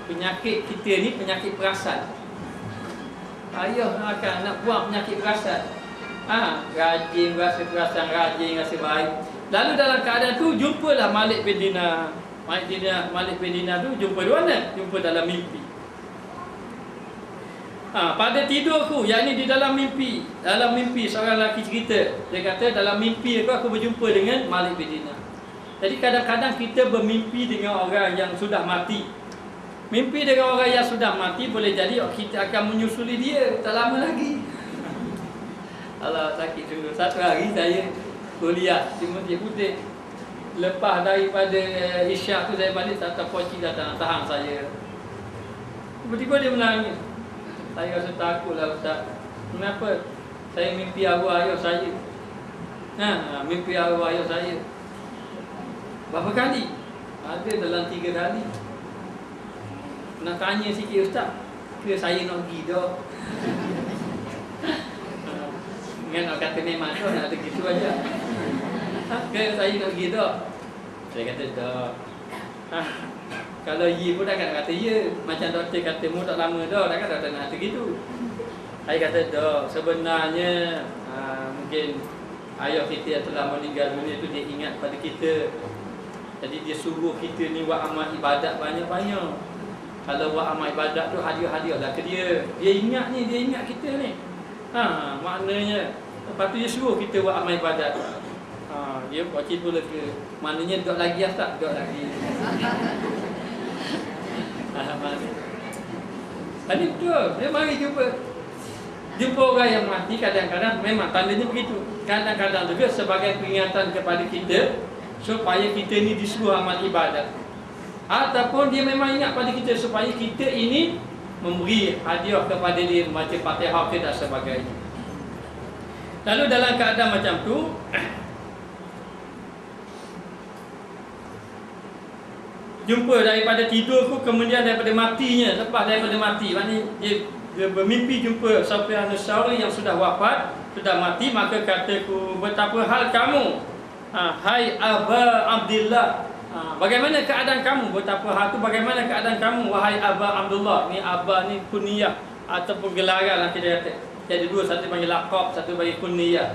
Penyakit kita ni penyakit perasan. Ayah nak buang penyakit perasan. Rajin rasa perasan, rajin rasa baik. Lalu dalam keadaan tu jumpalah Malik bin Dinar. Malik bin Dinar tu jumpa di mana? Jumpa dalam mimpi. Pada tidurku, yakni di dalam mimpi. Dalam mimpi seorang lelaki cerita, dia kata dalam mimpi aku berjumpa dengan Malik bin Dinar. Jadi kadang-kadang kita bermimpi dengan orang yang sudah mati. Mimpi dengan orang yang sudah mati boleh jadi kita akan menyusuli dia tak lama lagi. Allah, sakit dulu. Satu hari saya kuliah di Masjid Putih. Lepas daripada isyak tu saya balik, tak tahu poci datang tahan saya. Tiba-tiba dia menangis. Saya rasa takutlah Ustaz. Kenapa? Saya mimpi arwah ayah saya. Mimpi arwah ayah saya. Berapa kali? Ada dalam 3 kali. Nak tanya sikit Ustaz, ke saya nak pergi dah? Ingat nak kata memang dah, nak gitu aja. Ke saya nak pergi dah? Saya kata dah. Kalau ye pun takkan kata ye. Macam doktor kata mu tak lama dah, takkan doktor nak kata gitu. Saya kata dah. Sebenarnya mungkin ayah kita yang telah meninggal dunia tu dia ingat pada kita. Jadi dia suruh kita ni buat amal ibadat banyak-banyak. Kalau buat amal ibadat tu hadiah-hadiahlah ke dia. Dia ingat ni, dia ingat kita ni. Maknanya lepas tu dia suruh kita buat amal ibadat. Dia buat cerita pula ke. Maknanya duduk lagi tak? Duduk lagi. Tadi betul. Dia mari jumpa orang yang mati. Kadang-kadang memang tandanya begitu. Kadang-kadang juga sebagai peringatan kepada kita supaya kita ni disuruh amal ibadat. Ataupun dia memang ingat pada kita supaya kita ini memberi hadiah kepada dia, membaca Fatihah dan sebagainya. Lalu dalam keadaan macam tu, jumpa daripada tidurku, kemudian daripada matinya. Lepas daripada mati, maknanya dia bermimpi jumpa Sufyan Ats-Tsauri yang sudah wafat, sudah mati. Maka kataku, betapa hal kamu, hai Aba Abdillah, bagaimana keadaan kamu? Betapa hal tu, bagaimana keadaan kamu, wahai Aba Abdullah. Ni Aba ni kunyah ataupun gelaran lah kita kata. Jadi dua, satu panggil laqab, satu panggil kunyah.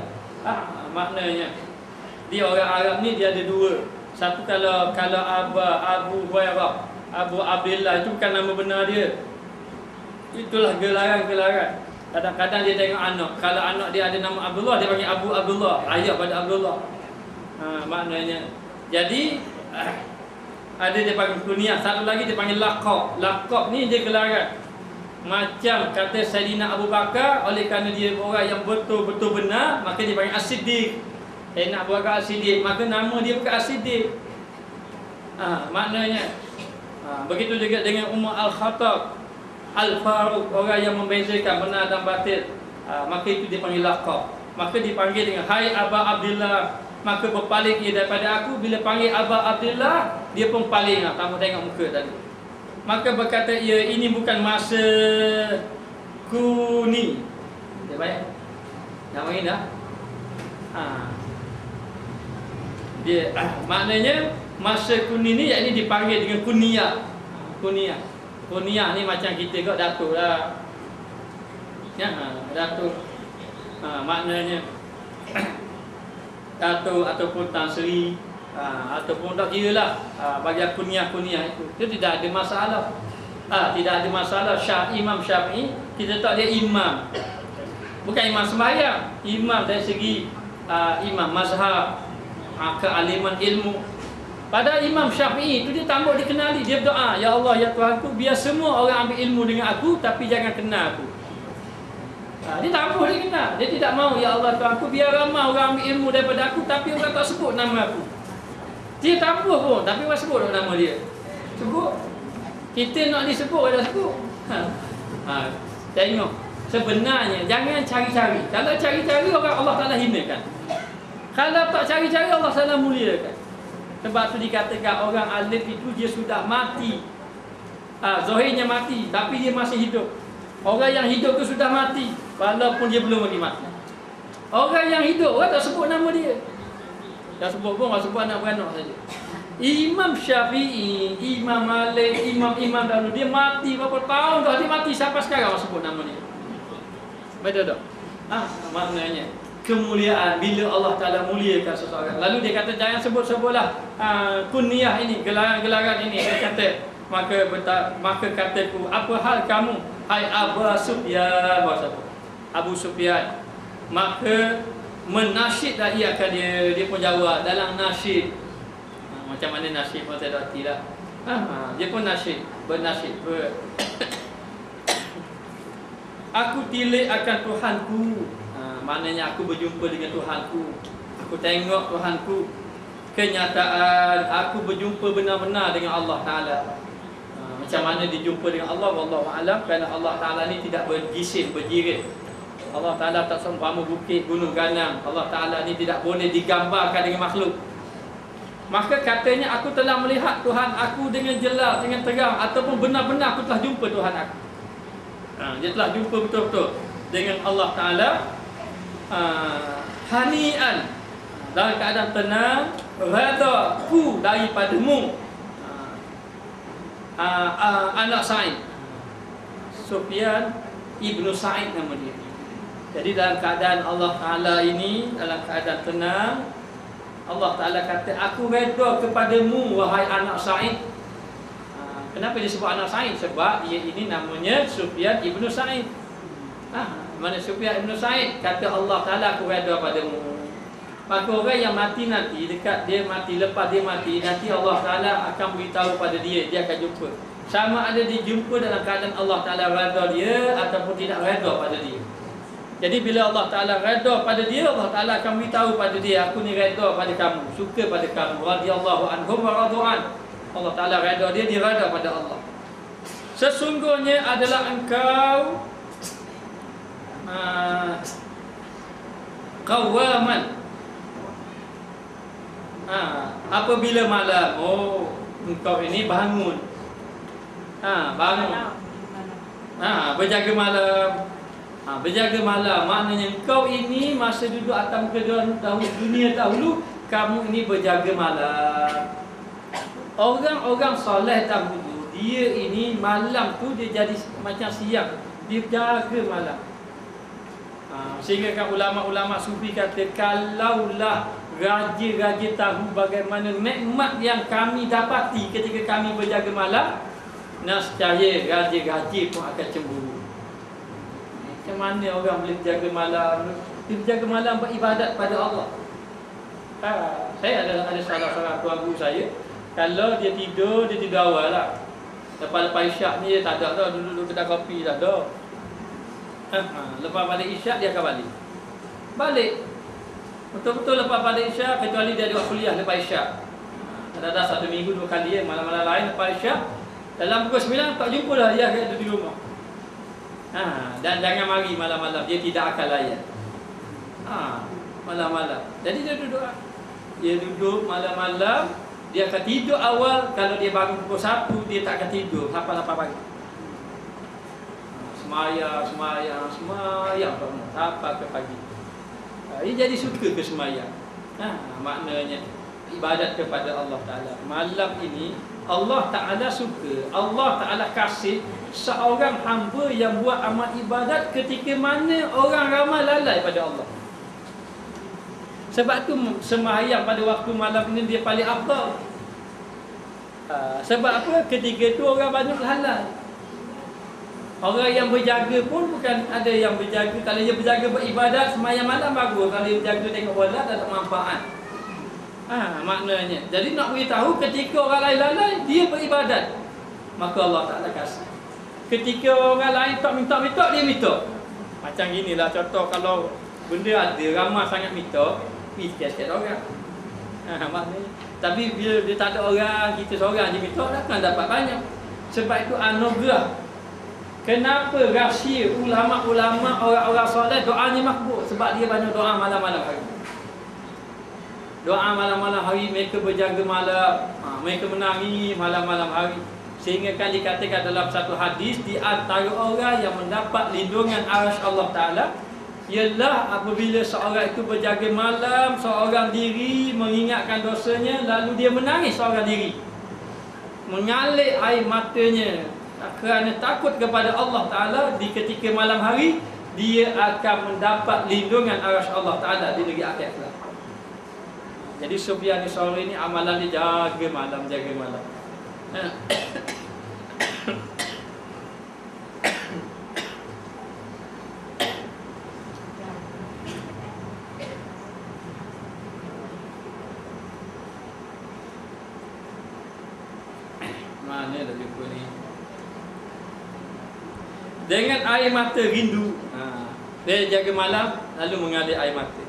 Maknanya dia orang Arab ni dia ada dua. Satu kalau Abu Hurairah, Abu Abdillah itu bukan nama benar dia. Itulah gelaran-gelaran. Kadang-kadang dia tengok anak. Kalau anak dia ada nama Abdullah, dia panggil Abu Abdullah, ayah pada Abdullah. Maknanya. Jadi ada dia panggil kunyah, satu lagi dia panggil laqab. Laqab ni dia gelaran. Macam kata Sayyidina Abu Bakar, oleh kerana dia orang yang betul-betul benar, maka dia panggil As-Siddiq. Sayyidina Abu Bakar As-Siddiq, maka nama dia bukan As-Siddiq. Maknanya begitu juga dengan Umar Al-Khattab Al-Faruq, orang yang membezakan benar dan batil. Maka itu dia panggil laqab. Maka dipanggil dengan hai Aba Abdillah. Maka berpaling ia daripada aku. Bila panggil Aba Abdillah, dia pun paling. Kamu tengok muka tadi. Maka berkata ia, ini bukan masa kuni. Dia baik. Nama ini dah. Dia maknanya masa kuni ni, yakni dipanggil dengan kunyah. Kunyah ni macam kita kat datuk lah. Datuk. Maknanya datuk ataupun Tan Sri, ataupun tak kira lah. Bagi kunyah-kunyah itu tidak ada masalah. Tidak ada masalah. Imam Syafi'i, kita tak dia imam. Bukan imam sembahyang, imam dari segi imam mazhab, kealiman ilmu. Pada Imam Syafi'i itu dia tambah dikenali. Dia berdoa, ya Allah, ya Tuhanku, biar semua orang ambil ilmu dengan aku, tapi jangan kenal aku. Dia tambah dia kenal. Dia tidak mau, ya Allah Tuhanku, biar ramai orang ambil ilmu daripada aku, tapi orang tak sebut nama aku. Dia tambah pun, tapi orang sebut nama dia. Sebut. Kita nak disebut, ada sebut. Tengok. Sebenarnya jangan cari-cari. Kalau cari-cari, orang Allah Ta'ala hinakan. Kalau tak cari-cari, Allah Ta'ala muliakan. Sebab tu dikatakan orang alim itu dia sudah mati. Zahirnya mati, tapi dia masih hidup. Orang yang hidup tu sudah mati, walaupun dia belum lagi mati. Orang yang hidup, orang tak sebut nama dia. Tak sebut pun, orang sebut anak beranak saja. Imam Syafi'i, Imam Malik, imam-imam dahulu, dia mati berapa tahun dah, dia mati sampai sekarang orang sebut nama dia. Betul tak? Maknanya kemuliaan bila Allah Ta'ala muliakan seseorang. Lalu dia kata jangan sebut-sebutlah kunyah ini, gelaran-gelaran ini. Dia kata maka kataku, apa hal kamu hai Abu Sufyan? Abu Sufyan. Maka menasyidlah ia akan dia pun jawab dalam nasyid. Macam mana nasyid pun saya tak erti lah. Dia pun nasyid, bernasyid aku tilik akan Tuhanku. Maknanya aku berjumpa dengan Tuhanku. Aku tengok Tuhanku. Kenyataan aku berjumpa benar-benar dengan Allah Ta'ala. Macam mana dijumpa dengan Allah, wallahu a'lam. Kerana Allah Ta'ala ni tidak berjisim, berjirit. Allah Ta'ala tak seumpama bukit, gunung ganang. Allah Ta'ala ni tidak boleh digambarkan dengan makhluk. Maka katanya aku telah melihat Tuhan aku dengan jelas, dengan terang, ataupun benar-benar aku telah jumpa Tuhan aku. Dia telah jumpa betul-betul dengan Allah Ta'ala. Hani'an, dalam keadaan tenang, rada ku daripadamu. Anak Sa'id, Sufyan Ibnu Sa'id nama dia. Jadi dalam keadaan Allah Ta'ala ini, dalam keadaan tenang, Allah Ta'ala kata, aku reda kepadamu wahai anak Sa'id. Kenapa dia sebut anak Sa'id? Sebab dia ini namanya Sufyan Ibnu Sa'id. Mana Sufyan Ibnu Sa'id kata Allah Ta'ala, aku reda padamu. Maka orang yang mati nanti, dekat dia mati, lepas dia mati, nanti Allah Ta'ala akan beritahu pada dia, dia akan jumpa. Sama ada dia jumpa dalam keadaan Allah Ta'ala reda dia ataupun tidak reda pada dia. Jadi bila Allah Ta'ala reda pada dia, Allah Ta'ala akan beritahu pada dia, aku ni reda pada kamu, suka pada kamu. Radiyallahu anhum wa radu'an. Allah Ta'ala reda dia, dia reda pada Allah. Sesungguhnya adalah engkau qawaman. Apabila malam, engkau ini bangun. Bangun. Berjaga malam. Berjaga malam maknanya engkau ini masa duduk atas muka dunia dahulu, kamu ini berjaga malam. Orang-orang soleh dahulu, dia ini malam tu dia jadi macam siang, dia jaga malam. Sehingga kan ulama-ulama sufi kata, kalaulah raja-raja tahu bagaimana nikmat yang kami dapati ketika kami berjaga malam, nescaya raja-raja pun akan cemburu. Macam mana orang boleh berjaga malam? Dia berjaga malam beribadat pada Allah. Saya ada salah seorang tuan guru saya, kalau dia tidur awal lah. Lepas isyak ni dia tak ada dah, duduk kedai kopi tak ada. Lepas balik isyak dia akan balik. Betul-betul lepas balik isyak, kecuali dia ada buat kuliah lepas isyak. Ada 1 minggu 2 kali malam-malam lain lepas isyak. Dalam pukul 9 tak jumpa dah dia ada di rumah. Dan jangan mari malam-malam, dia tidak akan layan. Malam-malam. Jadi dia duduk malam-malam, dia akan tidur awal. Kalau dia bangun pukul 1, dia tak akan tidur sampai 8 pagi. Semayang sampai ke pagi. Dia jadi suka ke semayang. Maknanya ibadat kepada Allah Ta'ala. Malam ini Allah Ta'ala suka, Allah Ta'ala kasih seorang hamba yang buat amal ibadat ketika mana orang ramai lalai pada Allah. Sebab tu sembahyang pada waktu malam ini dia paling afdal. Sebab apa? Ketika tu orang banyak lalai. Orang yang berjaga pun bukan ada yang berjaga. Kalau dia berjaga beribadat sembahyang malam bagus. Kalau dia berjaga tengok bola tak ada manfaat. Maknanya, jadi nak beritahu ketika orang lain lalai, dia beribadat, maka Allah Ta'ala kasih. Ketika orang lain tak minta, dia minta. Macam ginilah contoh, kalau benda ada, ramai sangat minta, sikit-sikit orang. Maknanya, tapi bila dia tak ada orang, kita seorang je minta, takkan dapat banyak. Sebab itu anugerah. Kenapa rahsia ulama-ulama, orang-orang soleh doanya makbul? Sebab dia banyak doa malam-malam hari. Doa malam-malam hari, mereka berjaga malam, mereka menangis malam-malam hari. Sehingga kan dikatakan dalam satu hadis, di antara orang yang mendapat lindungan arsy Allah Ta'ala ialah apabila seorang itu berjaga malam seorang diri, mengingatkan dosanya, lalu dia menangis seorang diri, mengalir air matanya kerana takut kepada Allah Ta'ala. Di ketika malam hari, dia akan mendapat lindungan arsy Allah Ta'ala di negeri akhirat. Jadi Sufyan Tsauri ni amalan dia jaga malam. Mana dah jumpa ni. Dengan air mata rindu, dia jaga malam lalu mengalir air mata.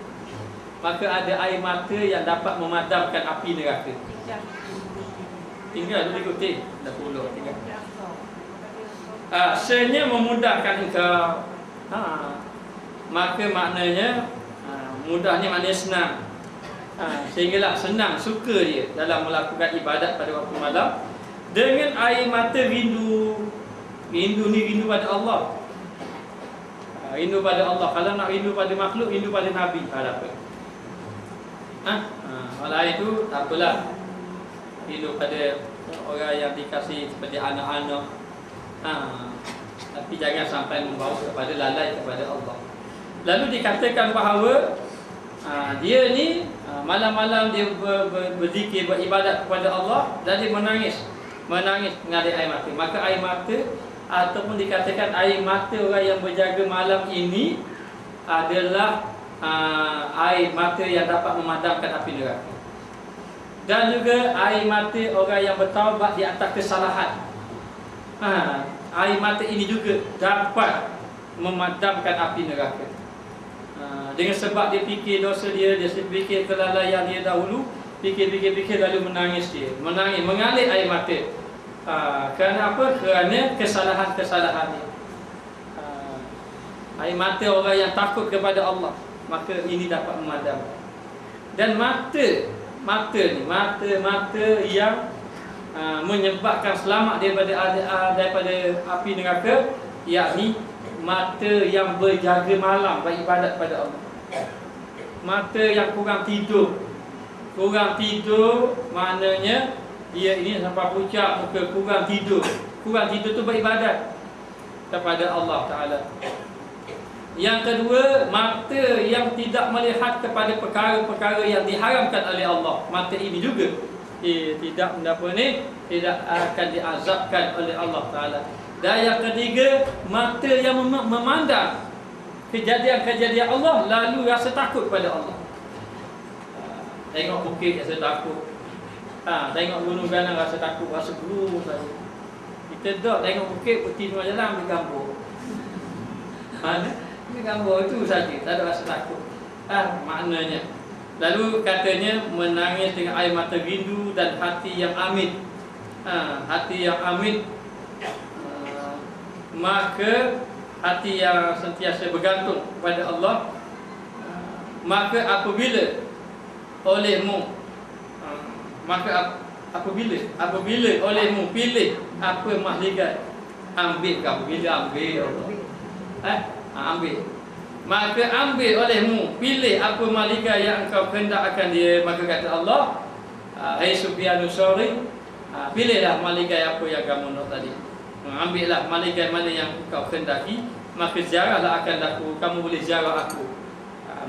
Maka ada air mata yang dapat memadamkan api neraka. Tinggal dulu ikuti. Dah puluh tinggal. Sebenarnya memudahkan engkau. Maka maknanya mudah ni maknanya senang. Sehinggalah senang, suka dia dalam melakukan ibadat pada waktu malam. Dengan air mata rindu. Rindu ni rindu pada Allah. Rindu pada Allah. Kalau nak rindu pada makhluk, rindu pada Nabi. Ada apa? Kalau itu tak apalah. Rindu pada orang yang dikasih seperti anak-anak. Tapi jangan sampai membawa kepada lalai kepada Allah. Lalu dikatakan bahawa dia ni malam-malam dia berzikir, beribadat kepada Allah, dan dia menangis mengalir air mata. Maka air mata, ataupun dikatakan air mata orang yang berjaga malam ini adalah air mata yang dapat memadamkan api neraka. Dan juga air mata orang yang bertaubat di atas kesalahan. Air mata ini juga dapat memadamkan api neraka. Dengan sebab dia fikir dosa dia fikir kelalaian dia dahulu, fikir lalu menangis dia. Mengalir air mata. Kerana apa? Kerana kesalahan-kesalahan dia. Air mata orang yang takut kepada Allah, maka ini dapat memadamkan. Dan mata yang menyebabkan selamat daripada api neraka, yakni mata yang berjaga malam beribadat pada Allah. Mata yang kurang tidur maknanya dia ini sampai pucat muka, kurang tidur tu beribadat kepada Allah Ta'ala. Yang kedua, mata yang tidak melihat kepada perkara-perkara yang diharamkan oleh Allah. Mata ini juga tidak akan diazabkan oleh Allah Ta'ala. Dan yang ketiga, mata yang memandang kejadian-kejadian Allah lalu rasa takut pada Allah. Tengok bukit rasa takut, tengok gunung ganang rasa takut, rasa guru saja. Kita tak tengok bukit, putih semua jalan, ambil gambar. Ini gambar itu saja, tak ada rasa takut. Maknanya. Lalu katanya menangis dengan air mata rindu dan hati yang amit. Hati yang amit, maka hati yang sentiasa bergantung kepada Allah. Maka apabila olehmu pilih apa mahligai, ambil Allah. Ambil. Maka ambil olehmu, pilih apa mahligai yang engkau kehendak akan dia. Maka kata Allah, hai Sufyan Tsauri, pilihlah mahligai apa yang kamu nak tadi. Ambillah mahligai mana yang engkau kehendaki, maka ziarahlah akan aku, kamu boleh ziarah aku.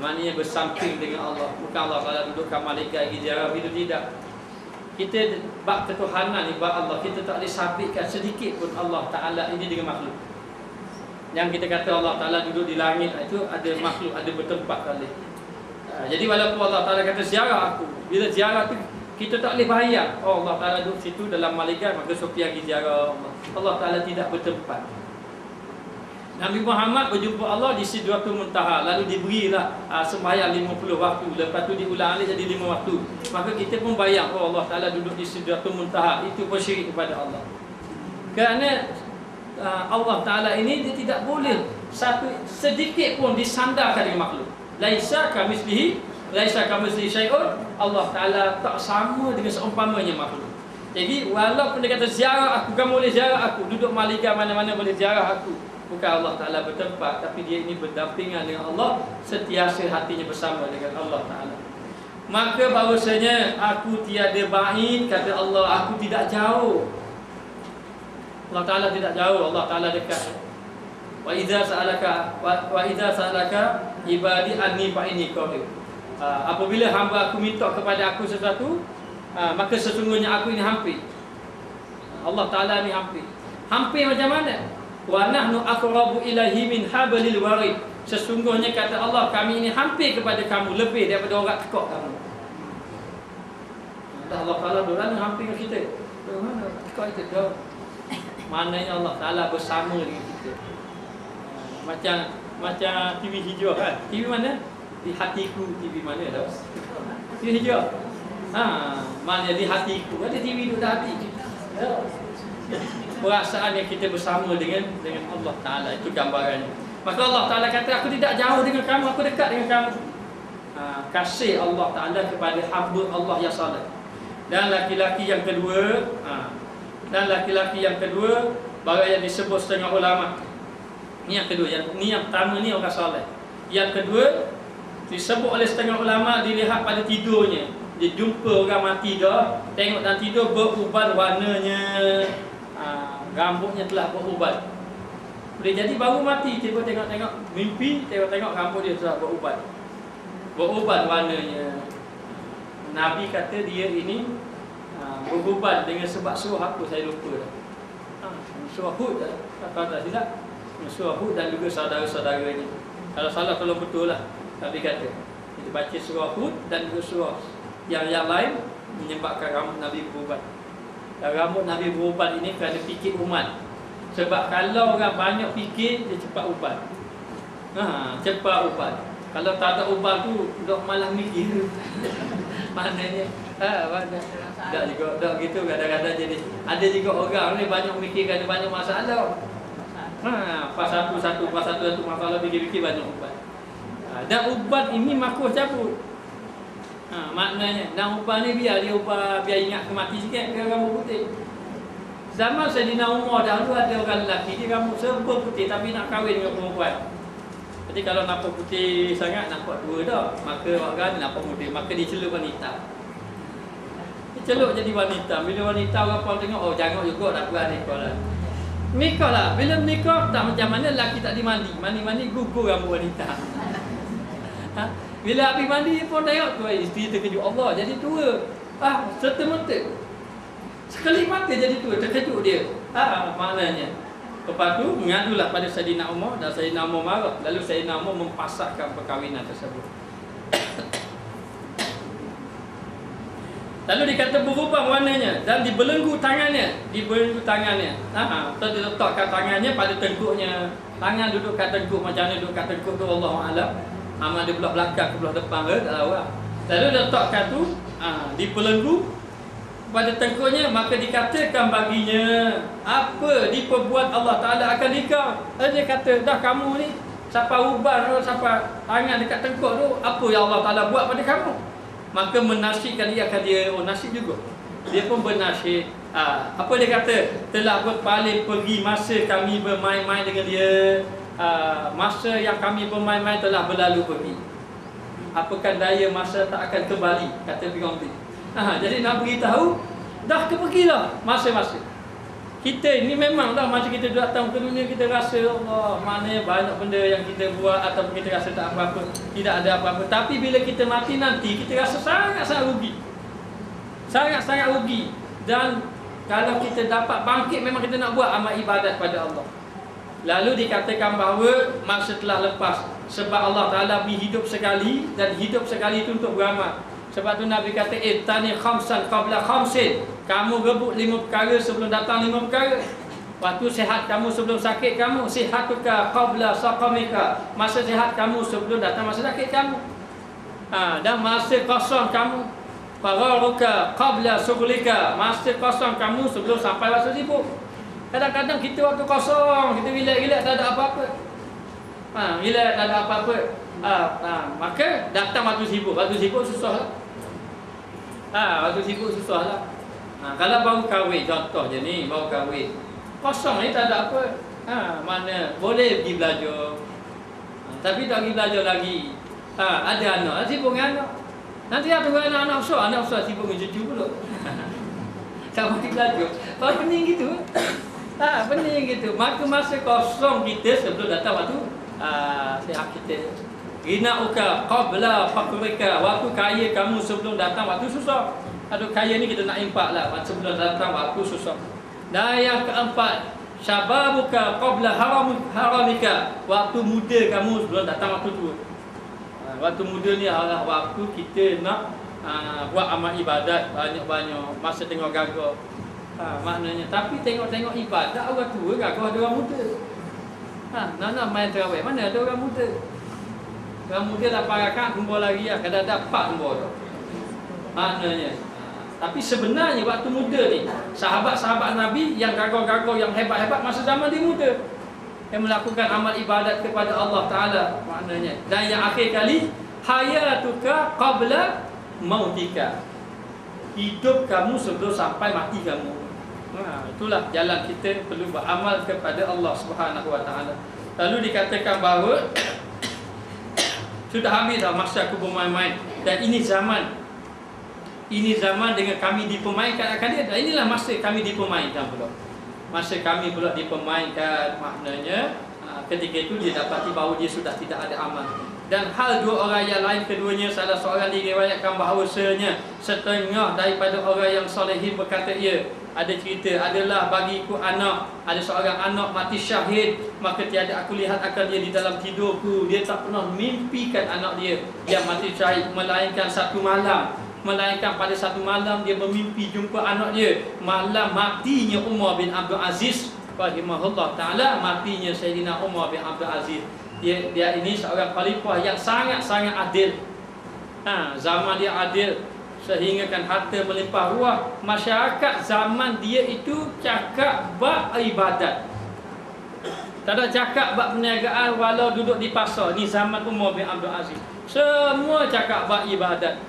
Maknanya bersamping dengan Allah. Bukan Allah Ta'ala dudukkan malaikat pergi ziarah, itu tidak. Kita bab ketuhanan ni, bab Allah, kita tak boleh sabitkan sedikit pun Allah Ta'ala ini dengan makhluk. Yang kita kata Allah Ta'ala duduk di langit, itu ada makhluk, ada bertempat kali. Jadi walaupun Allah Ta'ala kata ziarah aku, bila ziarah tu kita tak boleh bayang, oh Allah Ta'ala duduk situ dalam malaikat, maka Sufyan pergi ziarah Allah. Allah Ta'ala tidak bertempat. Nabi Muhammad berjumpa Allah di Sidratul Muntaha, lalu diberilah sembahyang 50 waktu, lepas tu diulang alik jadi 5 waktu. Maka kita pun bayang, oh Allah Ta'ala duduk di Sidratul Muntaha, itu pun syirik kepada Allah. Kerana Allah Ta'ala ini dia tidak boleh satu sedikit pun disandarkan dengan makhluk. Laisa kamitslihi laisa kamitslihi syai'un, Allah Taala tak sama dengan seumpamanya makhluk. Jadi walaupun dia kata ziarah aku, kamu boleh ziarah aku, duduk malika mana-mana boleh ziarah aku, bukan Allah Taala bertempat, tapi dia ini berdampingan dengan Allah, sentiasa hatinya bersama dengan Allah Taala. Maka bahawasanya aku tiada ba'id, kata Allah, aku tidak jauh. Allah Taala tidak jauh, Allah Taala dekat. Wa idza sa'alaka ibadi anni fa inni qarib. Apabila hamba aku minta kepada aku sesuatu, maka sesungguhnya aku ini hampir. Allah Taala ni hampir. Hampir macam mana? Wa nahnu aqrabu ilaihi min hablil warid. Sesungguhnya kata Allah, kami ini hampir kepada kamu lebih daripada orang tekak kamu. Allah Taala dorang hampir dengan kita. Mana tekak itu dah. Maknanya Allah Taala bersama dengan kita. Macam TV hijau kan? TV mana? Di hatiku. TV mana dah? TV hijau. Maknanya di hatiku. Ada TV duduk di hati. Perasaan yang kita bersama dengan Allah Ta'ala. Itu gambarannya. Maka Allah Ta'ala kata, aku tidak jauh dengan kamu, aku dekat dengan kamu. Kasih Allah Ta'ala kepada hamba Allah yang saleh. Dan laki-laki yang kedua, bahawa yang disebut setengah ulama. Ni yang kedua, ni yang pertama ni orang saleh. Yang kedua disebut oleh setengah ulama, dilihat pada tidurnya. Dia jumpa orang mati dah, tengok dalam tidur beruban warnanya, rambutnya telah beruban. Boleh jadi baru mati, tiba tengok mimpi, tengok rambut dia telah beruban warnanya. Nabi kata dia ini beruban dengan sebab surah apa saya lupa dah. Surah Hud dah, kalau tak silap. Surah Hud dan juga saudara-saudaranya. Kalau salah tolong betul lah. Tapi kata kita baca surah Hud dan juga surah yang lain menyebabkan rambut Nabi berubat. Dan rambut Nabi berubat ini kerana fikir umat. Sebab kalau orang banyak fikir, dia cepat ubat. Cepat ubat. Kalau tak ada ubat tu, dok malah mikir. Maknanya tak juga, tak gitu kadang-kadang jadi. Ada juga orang ni banyak mikir kerana banyak masalah. Pas satu masalah fikir-fikir banyak ubat. Dan ubat ini makruh cabut. Maknanya dan ubat ni biar dia ubat, biar ingat kemati sikit ke rambut putih. Zaman Saidina Umar dahulu ada orang lelaki dia rambut serba putih tapi nak kahwin dengan perempuan. Jadi kalau nampak putih sangat, nampak tua dah, maka orang ni nampak muda, maka dia celuk wanita. Dia celuk jadi wanita. Bila wanita orang pun tengok, oh jangan juga dah buat nikah lah. Nikah lah. Bila nikah tak macam mana lelaki tak dimandi. Mandi-mandi gugur rambut wanita. Bila habis mandi pun tengok tu isteri terkejut, Allah jadi tua. Serta-merta. Sekali mata jadi tua, terkejut dia. Maknanya. Lepas tu mengadulah pada Saidina Umar dan Saidina Umar marah. Lalu Saidina Umar mempasakkan perkahwinan tersebut. Lalu dikata berubah warnanya dan dibelenggu tangannya. Atau diletakkan tangannya pada tengkuknya. Tangan duduk kat tengkuk, macam mana duduk kat tengkuk tu Allahu a'lam. Amal dia belah belakang ke belah depan ke, tak tahu lah. Lalu letakkan tu dibelenggu pada tengkuknya, maka dikatakan baginya, apa diperbuat Allah Ta'ala akan nikah. Dia kata, dah kamu ni siapa uban tu, siapa tangan dekat tengkuk tu, apa yang Allah Ta'ala buat pada kamu. Maka menasyidkan dia, akan dia nasyid juga. Dia pun bernasyid. Apa dia kata? Telah berpaling pergi masa kami bermain-main dengan dia. Masa yang kami bermain-main telah berlalu pergi. Apakah daya masa tak akan kembali, kata pengantin. Jadi nak beritahu, dah kepergilah masa-masa. Kita ni memang dah masa kita datang ke dunia, kita rasa Allah, maknanya banyak benda yang kita buat ataupun kita rasa tak apa-apa, tidak ada apa-apa. Tapi bila kita mati nanti, kita rasa sangat-sangat rugi. Sangat-sangat rugi. Dan kalau kita dapat bangkit, memang kita nak buat amal ibadat pada Allah. Lalu dikatakan bahawa masa telah lepas, sebab Allah Ta'ala beri hidup sekali, dan hidup sekali itu untuk beramal. Sebab tu Nabi kata, tani khamsan qabla khamsin. Kamu rebut 5 perkara sebelum datang 5 perkara. Waktu sihat kamu sebelum sakit kamu. Sihatuka qabla saqamika. Masa sihat kamu sebelum datang masa sakit kamu. Dan masa kosong kamu. Fararuka qabla sughlika. Masa kosong kamu sebelum sampai masa sibuk. Kadang-kadang kita waktu kosong, kita relax-relax, tak ada apa-apa. Bila tak ada apa-apa, maka datang waktu sibuk. Waktu sibuk susah lah. Waktu sibuk susah lah. Kalau baru kahwin, contoh je ni, baru kahwin, kosong ni tak ada apa. Mana boleh pergi belajar, tapi tak pergi belajar lagi. Ada anak, sibuk dengan anak. Nanti ada anak besar sibuk dengan cucu pula. Tak pergi belajar. Kalau pening gitu. Pening gitu. Maka masa kosong kita sebelum datang waktu sihat kita. Rina uka qabla faqrika, waktu kaya kamu sebelum datang waktu susah. Aduh, kaya ni kita nak impak lah sebelum datang waktu susah. Dan yang keempat, syababuka qabla haramika, waktu muda kamu sebelum datang waktu tua. Waktu muda ni adalah waktu kita nak buat amal ibadat banyak-banyak, masa tengok gagah. Maknanya, tapi tengok-tengok ibadat orang tua, gagah ada orang muda. Nak main terawih, mana ada orang muda? Orang muda 8 rakaat kumpul lagi lah, kadang-kadang 4 kumpul tu. Maknanya, tapi sebenarnya waktu muda ni, sahabat-sahabat Nabi yang gagah-gagah, yang hebat-hebat masa zaman dia muda, yang melakukan amal ibadat kepada Allah Ta'ala, maknanya. Dan yang akhir kali, hayatuka qabla mautika, hidup kamu sebelum sampai mati kamu. Itulah jalan kita perlu beramal kepada Allah Subhanahu Wa Ta'ala. Lalu dikatakan bahawa sudah habis dah masa aku bermain-main, dan ini zaman dengan kami dipermainkan akan dia. Dan inilah masa kami dipermainkan pula. Masa kami pula dipermainkan, maknanya ketika itu dia dapati bahawa dia sudah tidak ada amal. Dan hal dua orang yang lain keduanya, salah seorang diriwayatkan bahawasanya setengah daripada orang yang solehin berkata, ada cerita, adalah bagiku anak, ada seorang anak mati syahid, maka tiada aku lihat akan dia di dalam tidurku. Dia tak pernah mimpikan anak dia yang mati syahid, melainkan pada satu malam dia bermimpi jumpa anak dia. Malam matinya Umar bin Abdul Aziz rahimahullah ta'ala, matinya Sayyidina Umar bin Abdul Aziz. Dia ini seorang khalifah yang sangat-sangat adil. Zaman dia adil, sehingga kan harta melimpah ruah. Masyarakat zaman dia itu cakap bab ibadat, tak ada cakap bab perniagaan walau duduk di pasar. Ni zaman Umar bin Abdul Aziz, semua cakap bab ibadat.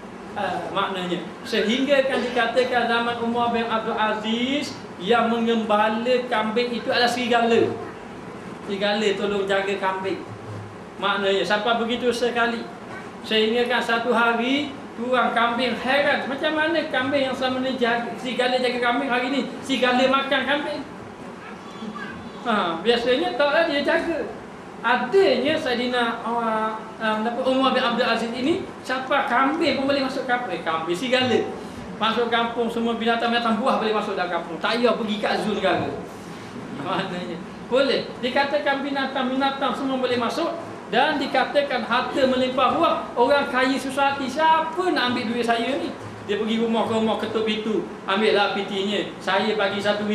Maknanya, sehingga kan dikatakan zaman Umar bin Abdul Aziz yang mengembala kambing itu adalah serigala. Serigala tolong jaga kambing. Maknanya sampai begitu sekali, sehingga kan satu hari tuang kambing heran, macam mana kambing yang selama ni serigala jaga kambing, hari ni serigala makan kambing. Biasanya taklah dia jaga. Adanya Saidina Umar bin Abdul Aziz ini, siapa kambing pun boleh masuk kampung. Kambing serigala masuk kampung, semua binatang-binatang buah boleh masuk dalam kampung. Tak payah pergi kat zoo negara. Maknanya boleh. Dikatakan binatang-binatang semua boleh masuk. Dan dikatakan harta melimpah ruah. Orang kaya susah hati, siapa nak ambil duit saya ni? Dia pergi rumah ke rumah, ketuk pintu, ambillah pitinya, saya bagi 1,000.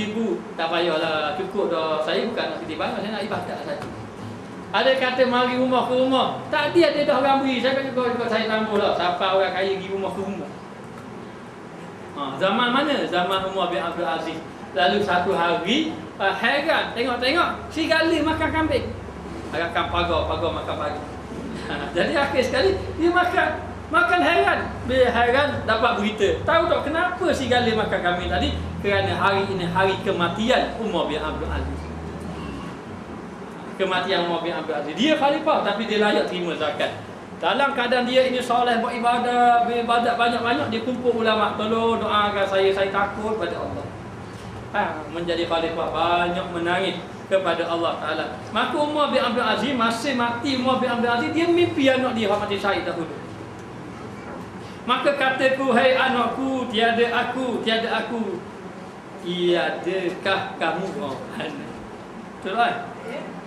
Tak payahlah, cukup dah. Saya bukan nak piti banyak, saya nak ibadat saja. Ada kata mari rumah ke rumah, tak ada dah orang beri. Saya kata ikut saya tambah lah. Siapa orang kaya pergi rumah ke rumah? Zaman mana? Zaman Umar bin Abdul Aziz. Lalu satu hari heran, tengok-tengok serigala makan kambing. Agakkan pagar makan pagi. Jadi akhir sekali dia makan heran. Bila heran dapat berita, tahu tak kenapa serigala makan kambing tadi? Kerana hari ini hari kematian Umar bin Abdul Aziz. Kematian Umar bin Abdul Aziz. Dia khalifah tapi dia layak terima zakat. Dalam keadaan dia ini soleh, buat ibadat banyak-banyak, dia kumpul ulama, tolong doakan saya takut pada Allah. Menjadi khalifah, banyak menangis kepada Allah Ta'ala. Maka Umar bin Abdul Aziz, masa mati Umar bin Abdul Aziz, dia mimpi anak dia mati syahid dahulu. Maka kataku, hai anakku, tiada aku, tiadakah kamu? Betul kan?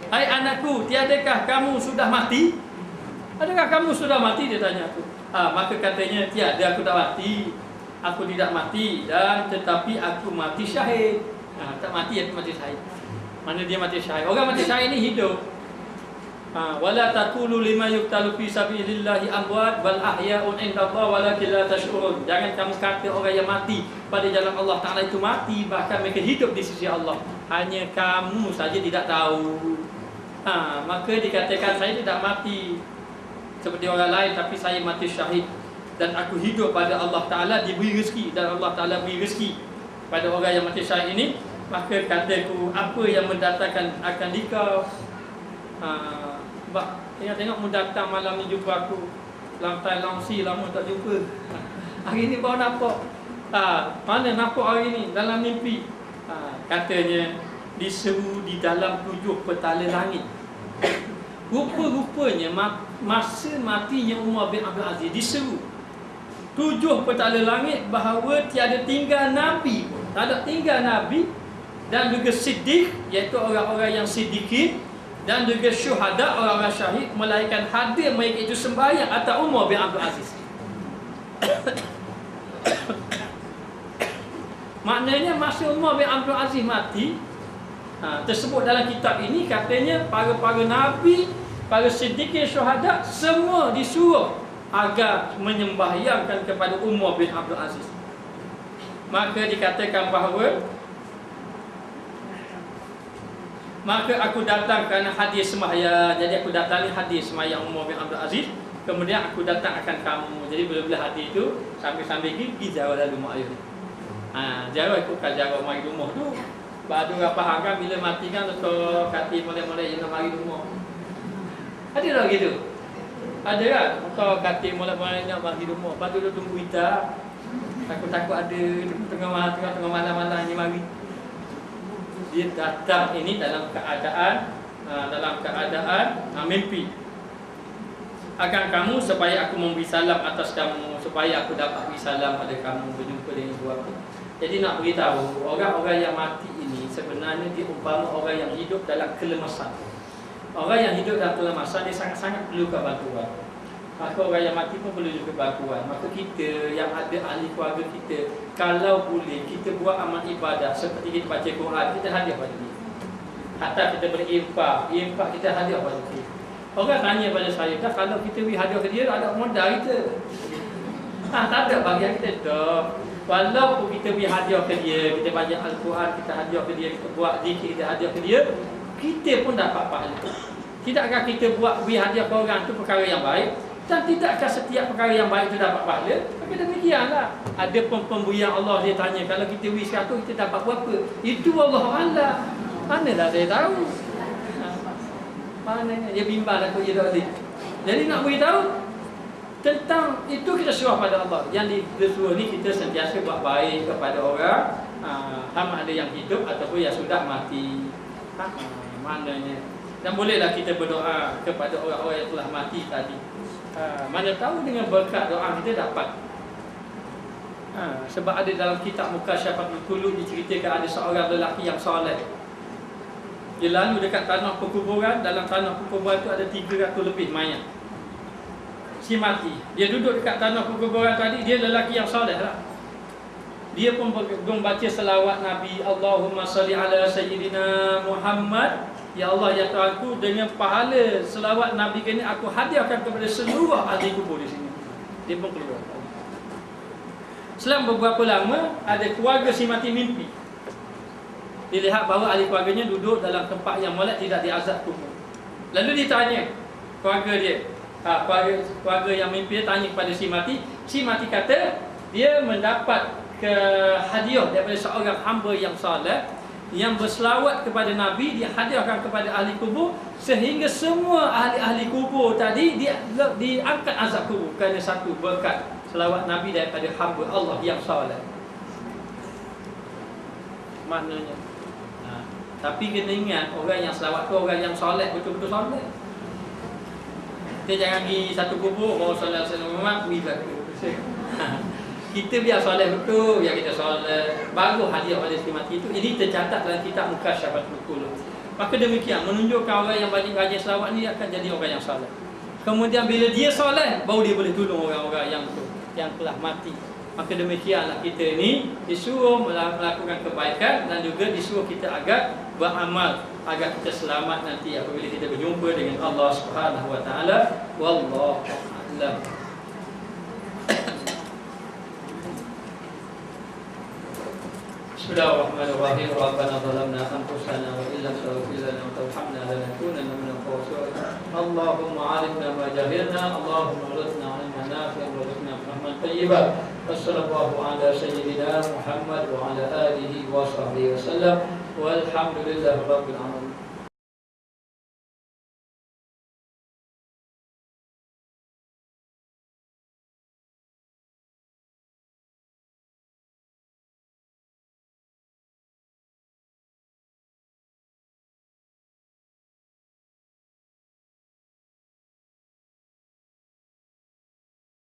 Hai anakku, tiadakah kamu sudah mati? Adakah kamu sudah mati? Dia tanya aku. Maka katanya, tiada, aku tak mati. Aku tidak mati, dan tetapi aku mati syahid. Tak mati, aku mati syahid. Mana dia mati syahid? Orang mati syahid ni hidup. Wala taqulu lima yuqtalu fi sabilillahi amwat bal ahya'un 'indallahi walakin la tash'urun. Jangan kamu kata orang yang mati pada jalan Allah Taala itu mati, bahkan mereka hidup di sisi Allah. Hanya kamu saja tidak tahu. Maka dikatakan saya tidak mati seperti orang lain, tapi saya mati syahid. Dan aku hidup pada Allah Ta'ala, diberi rezeki, dan Allah Ta'ala beri rezeki pada orang yang mati syahid ini. Maka kataku, apa yang mendatangkan akan dikau? Tengok mu datang malam ni jumpa aku. Lantai langsi lama tak jumpa. Hari ni baru nampak. Mana nampak hari ni? Dalam mimpi. Katanya diseru di dalam 7 petala langit. Rupa-rupanya masa matinya Umar bin Abdul Aziz diseru 7 petala langit bahawa tiada tinggal Nabi pun. Tak ada tinggal Nabi. Dan juga siddiq, iaitu orang-orang yang siddiqin, dan juga syuhada, orang-orang syahid, melainkan hadir mereka itu sembahyang atas Umar bin Abdul Aziz. Maknanya masa Umar bin Abdul Aziz mati, tersebut dalam kitab ini, katanya para nabi, para siddiqin, syuhada, semua disuruh agar menyembahyangkan kepada Umar bin Abdul Aziz. Maka dikatakan bahawa maka aku datang kerana hadir sembahyang. Jadi aku datangi hadir sembahyang Umar bin Abdul Aziz. Kemudian aku datang akan kamu. Jadi bila-bila hadir tu, sambil-sambil pergi jarak dalam rumah ayah. Jarak ikutkan jarak mari rumah tu. Baru apa kan bila mati kan atau kati mulai-mulai yang mari rumah. Ada tak gitu? Ada kan? Atau kati mulai-mulai nak mari rumah. Lepas tu dia tunggu kita. Takut-takut ada tengah malam ni mari. Dia datang ini dalam keadaan mimpi. Akan kamu supaya aku memberi salam atas kamu, supaya aku dapat beri salam pada kamu, berjumpa dengan ibu aku. Jadi nak beritahu, orang-orang yang mati ini sebenarnya diumpama orang yang hidup dalam kelemasan. Orang yang hidup dalam kelemasan dia sangat-sangat perlu bantuan. Maka orang yang mati pun perlu juga bantuan. Maka kita yang ada ahli keluarga kita, kalau boleh kita buat amal ibadah seperti kita baca Quran, kita hadiah pada dia. Hatta kita berinfak kita hadiah pada dia. Orang tanya pada saya, dah kalau kita beri hadiah ke dia, ada modal kita. Tak ada bagian kita dah. Walaupun kita beri hadiah ke dia, kita baca Al-Quran, kita hadiah ke dia, kita buat zikir, kita hadiah ke dia, kita pun dapat pahala. Tidakkah kita buat beri hadiah ke orang tu perkara yang baik? Dan tidakkah setiap perkara yang baik itu dapat pahala? Maka demikianlah. Ada pemberian Allah, dia tanya, kalau kita beri 100, kita dapat berapa? Itu Allah Allah. Mana dah saya tahu? Mana dia bimbang aku dia tadi. Jadi nak beritahu tentang itu, kita serah pada Allah. Yang disuruh ni kita sentiasa buat baik kepada orang, sama ada yang hidup ataupun yang sudah mati. Maknanya. Dan bolehlah kita berdoa kepada orang-orang yang telah mati tadi. Mana tahu dengan berkat doa kita dapat. Sebab ada dalam kitab Mukasyafatul Qulub diceritakan ada seorang lelaki yang soleh. Dia lalu dekat tanah perkuburan. Dalam tanah perkuburan tu ada 300 lebih mayat. Si mati. Dia duduk dekat tanah perkuburan tadi. Dia lelaki yang soleh lah. Dia pun membaca selawat Nabi, Allahumma salli ala Sayyidina Muhammad. Ya Allah, ya Tuhanku, dengan pahala selawat Nabi ini aku hadiahkan kepada seluruh ahli kubur di sini. Dia pun keluar. Selang beberapa lama, ada keluarga si mati mimpi. Dilihat bahawa ahli keluarganya duduk dalam tempat yang molek, tidak diazab kubur. Lalu ditanya keluarga dia, keluarga yang mimpi dia tanya kepada si mati. Si mati kata dia mendapat hadiah daripada seorang hamba yang soleh, yang berselawat kepada Nabi, dia hadiahkan kepada ahli kubur, sehingga semua ahli-ahli kubur tadi diangkat azab kubur kerana satu berkat selawat Nabi daripada hamba Allah yang soleh. Maknanya tapi kena ingat, orang yang selawat tu orang yang soleh, betul-betul soleh. Kita jangan pergi satu kubur bawa soleh Muhammad kita biar soleh betul, biar kita soleh, baru hadiah pada si mati itu. Ini tercatat dalam kitab Mukasyafatul Qulub. Maka demikian menunjukkan orang yang rajin selawat ni akan jadi orang yang soleh. Kemudian bila dia soleh, baru dia boleh tolong orang-orang yang telah mati. Maka demikianlah kita ni disuruh melakukan kebaikan dan juga disuruh kita agar beramal agar kita selamat nanti apabila kita berjumpa dengan Allah Subhanahu Wa Taala. Wallahu a'lam. Bismillahirrahmanirrahim. Rabbana zalamna anfusana wa illam taghfir lana wa tarhamna lanakunanna minal khasirin. Allahumma 'alimna ma jahilna, Allahumma rzuqna 'ilman nafi'an warzuqna fahman thayyiban. Wassallallahu ala sayyidina Muhammad wa ala alihi wa sahbihi wasallam. Walhamdulillahi rabbil alamin.